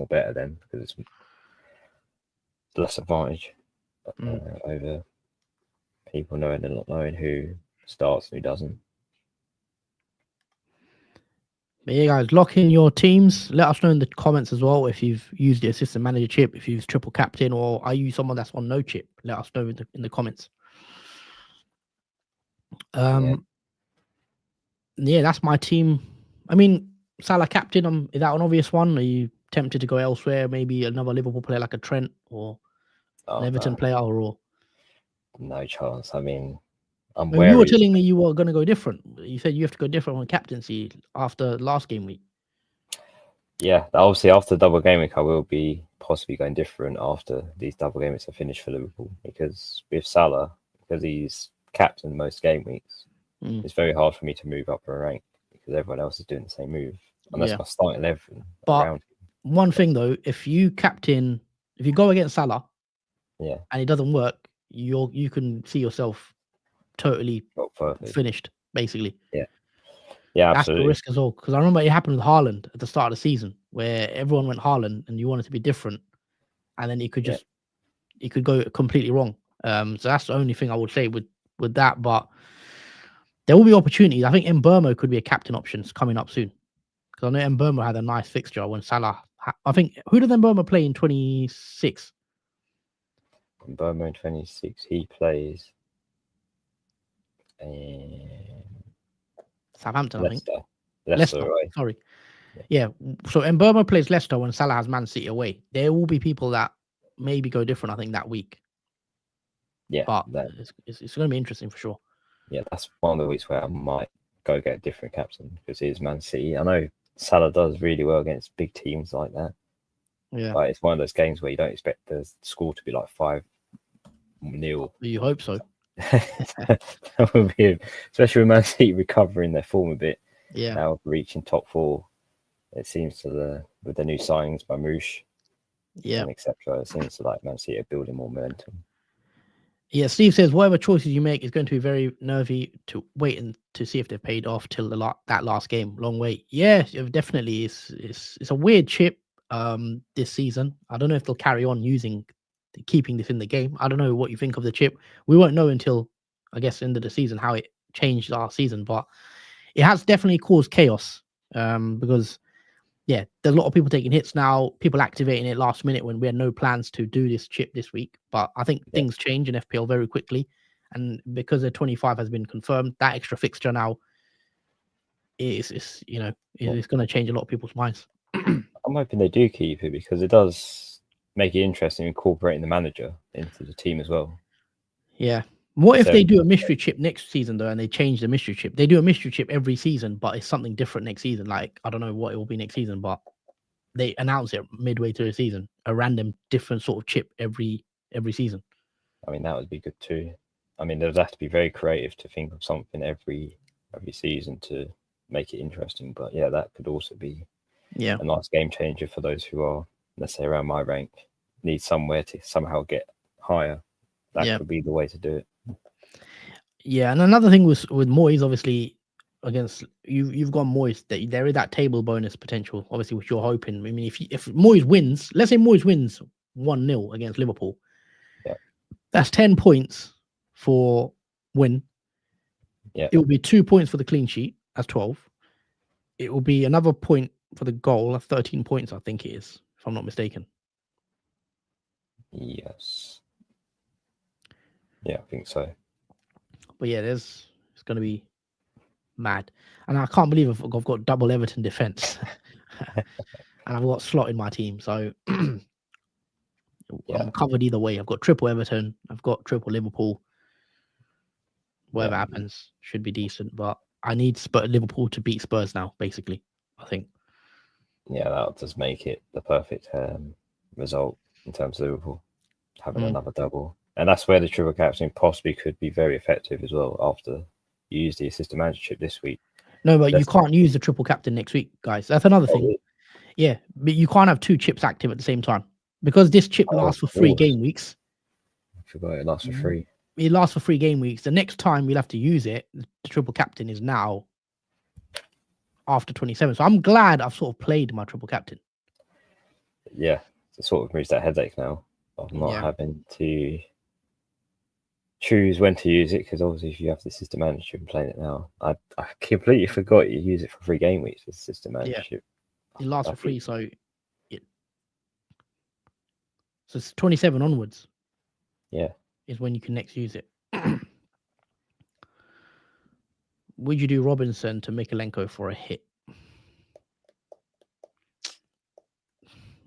better then, because it's less advantage over people knowing and not knowing who starts and who doesn't. But yeah, guys, lock in your teams. Let us know in the comments as well if you've used the assistant manager chip, if you've used triple captain, or are you someone that's on no chip? Let us know in the comments. Yeah, that's my team. I mean, Salah captain, is that an obvious one? Are you tempted to go elsewhere? Maybe another Liverpool player like a Trent or an Everton player, or no chance. I mean, you were telling me you were going to go different. You said you have to go different on captaincy after last game week. Yeah, obviously after double game week, I will be possibly going different after these double game weeks are finished for Liverpool, because with Salah, because he's captain most game weeks, it's very hard for me to move up a rank because everyone else is doing the same move, unless my starting 11. But one thing though, if you go against Salah, and it doesn't work, you can see yourself totally finished, basically. Yeah, that's absolutely. The risk as well, because I remember it happened with Haaland at the start of the season, where everyone went Haaland and you wanted to be different, and then it could go completely wrong. So that's the only thing I would say with that. But there will be opportunities. I think Mbeumo could be a captain option coming up soon, because I know Mbeumo had a nice fixture when Salah. I think, who did Mbeumo play in 26? Mbeumo in 26, he plays Southampton, Leicester. I think. Leicester, right? Sorry. Yeah. So Mbeumo plays Leicester when Salah has Man City away. There will be people that maybe go different, I think, that week. Yeah. But it's going to be interesting for sure. Yeah, that's one of the weeks where I might go get a different captain, because it's Man City. I know Salah does really well against big teams like that. Yeah. But it's one of those games where you don't expect the score to be like 5-0. You hope so. That would be, especially with Man City recovering their form a bit. Yeah. Now reaching top 4, it seems with the new signings by Moosh, and etc. It seems to like Man City are building more momentum. Yeah, Steve says whatever choices you make is going to be very nervy to wait and to see if they've paid off till that last game. Long wait. Yeah, definitely. It's a weird chip this season. I don't know if they'll carry on using keeping this in the game. I don't know what you think of the chip. We won't know until, I guess, end of the season how it changed our season, but it has definitely caused chaos. Because yeah, there's a lot of people taking hits now, people activating it last minute when we had no plans to do this chip this week. But I think things change in FPL very quickly. And because the 25 has been confirmed, that extra fixture now is it's going to change a lot of people's minds. I'm hoping they do keep it because it does make it interesting incorporating the manager into the team as well. Yeah. What if they do a mystery chip next season though, and they change the mystery chip? They do a mystery chip every season, but it's something different next season. Like I don't know what it will be next season, but they announce it midway through the season, a random different sort of chip every season. I mean, that would be good too. I mean, there'd have to be very creative to think of something every season to make it interesting. But yeah, that could also be a nice game changer for those who are, let's say, around my rank, need somewhere to somehow get higher. That could be the way to do it. Yeah, and another thing with Moyes, obviously, against you've got Moyes, that there is that table bonus potential, obviously, which you're hoping. I mean, if Moyes wins, let's say Moyes wins 1-0 against Liverpool, that's 10 points for win. Yeah, it will be 2 points for the clean sheet. That's 12. It will be another point for the goal. That's 13 points, I think it is, if I'm not mistaken. Yes. Yeah, I think so. But yeah, it's going to be mad. And I can't believe I've got double Everton defense. And I've got Slot in my team. So I'm covered either way. I've got triple Everton. I've got triple Liverpool. Whatever happens should be decent. But I need Liverpool to beat Spurs now, basically, I think. Yeah, that does make it the perfect result in terms of Liverpool having another double. And that's where the triple captain possibly could be very effective as well after you use the assistant managership this week. No, but you can't use the triple captain next week, guys. That's another thing. Really? Yeah, but you can't have two chips active at the same time because this chip lasts for 3 game weeks. I forgot it lasts for 3. It lasts for 3 game weeks. The next time we'll have to use it, the triple captain is now after 27. So I'm glad I've sort of played my triple captain. Yeah, it sort of removes that headache now of not having to choose when to use it, because obviously if you have the system manager and playing it now, I completely forgot you use it for 3 game weeks with system managership. It lasts for 3, so it's 27 onwards. Yeah, is when you can next use it. Would you do Robinson to Mikalenko for a hit?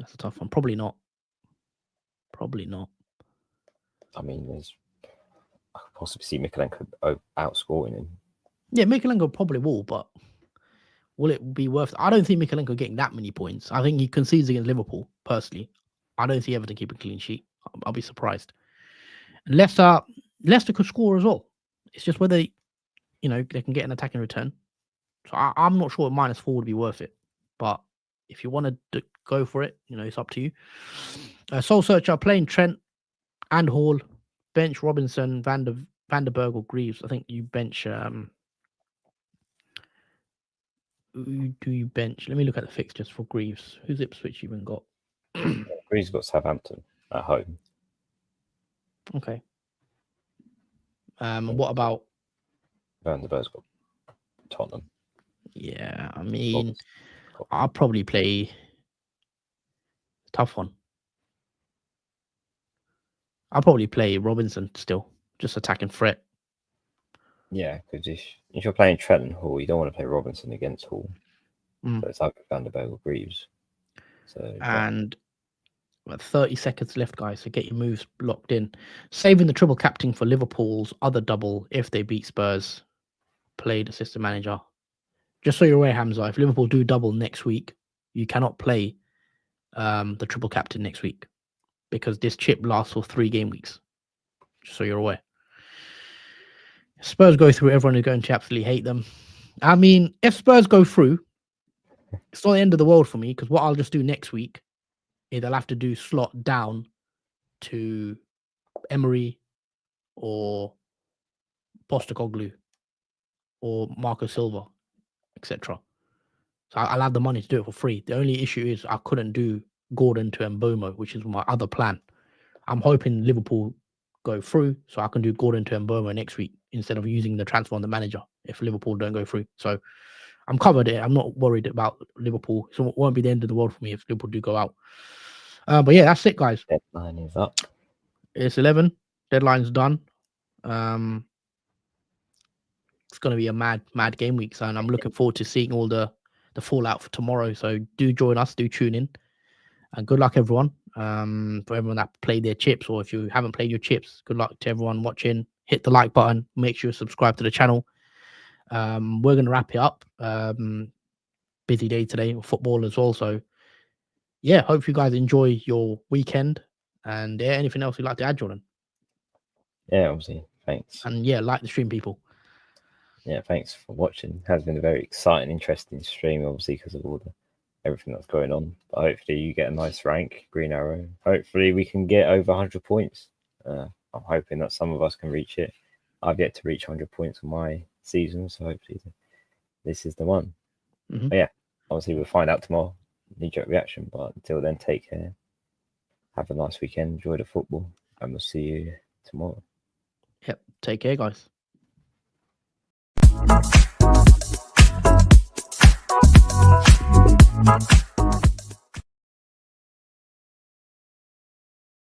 That's a tough one. Probably not. I mean, I could possibly see Mikalenko outscoring him. Yeah, Mikalenko probably will, but will it be worth it? I don't think Mikalenko getting that many points. I think he concedes against Liverpool, personally. I don't see Everton keep a clean sheet. I'll be surprised. And Leicester could score as well. It's just whether, they can get an attacking return. So I'm not sure -4 would be worth it. But if you want to go for it, it's up to you. Soul Searcher playing Trent and Hall, bench Robinson, Vanderberg or Greaves. I think you bench. Who do you bench? Let me look at the fixtures for Greaves. Who's Ipswich even got? Greaves got Southampton at home. Okay. What about Vanderberg's got Tottenham? Yeah, I mean, I'll probably play tough one. I'll probably play Robinson still, just attacking threat. Yeah, because if you're playing Trent and Hall, you don't want to play Robinson against Hall. So it's either Vanderberg or Greaves. And 30 seconds left, guys, so get your moves locked in. Saving the triple captain for Liverpool's other double if they beat Spurs. Played assistant manager. Just so you're aware, Hamza, if Liverpool do double next week, you cannot play the triple captain next week because this chip lasts for 3 game weeks. Just so you're aware. Spurs go through, everyone is going to absolutely hate them. I mean, if Spurs go through, it's not the end of the world for me because what I'll just do next week is I'll have to do slot down to Emery or Postecoglou or Marco Silva, etc. So I'll have the money to do it for free. The only issue is I couldn't do Gordon to Mbomo, which is my other plan. I'm hoping Liverpool go through, so I can do Gordon to Mboma next week instead of using the transfer on the manager if Liverpool don't go through. So I'm covered there. I'm not worried about Liverpool. So it won't be the end of the world for me if Liverpool do go out. But yeah, that's it, guys. Deadline is up. It's 11. Deadline's done. It's going to be a mad game week, so and I'm looking forward to seeing all the fallout for tomorrow. So do join us, do tune in, and good luck everyone. For everyone that played their chips, or if you haven't played your chips, good luck to everyone watching. Hit the like button. Make sure you subscribe to the channel. We're going to wrap it up. Busy day today, football as well. So yeah, hope you guys enjoy your weekend. And yeah, anything else you'd like to add, Jordan? Yeah, obviously. Thanks. And yeah, like the stream, people. Yeah, thanks for watching. It has been a very exciting, interesting stream, obviously, because of all everything that's going on. But hopefully you get a nice rank, Green Arrow. Hopefully we can get over 100 points. I'm hoping that some of us can reach it. I've yet to reach 100 points on my season, so hopefully this is the one. Mm-hmm. But yeah, obviously we'll find out tomorrow. Knee-jerk reaction, but until then, take care. Have a nice weekend. Enjoy the football, and we'll see you tomorrow. Yep. Take care, guys.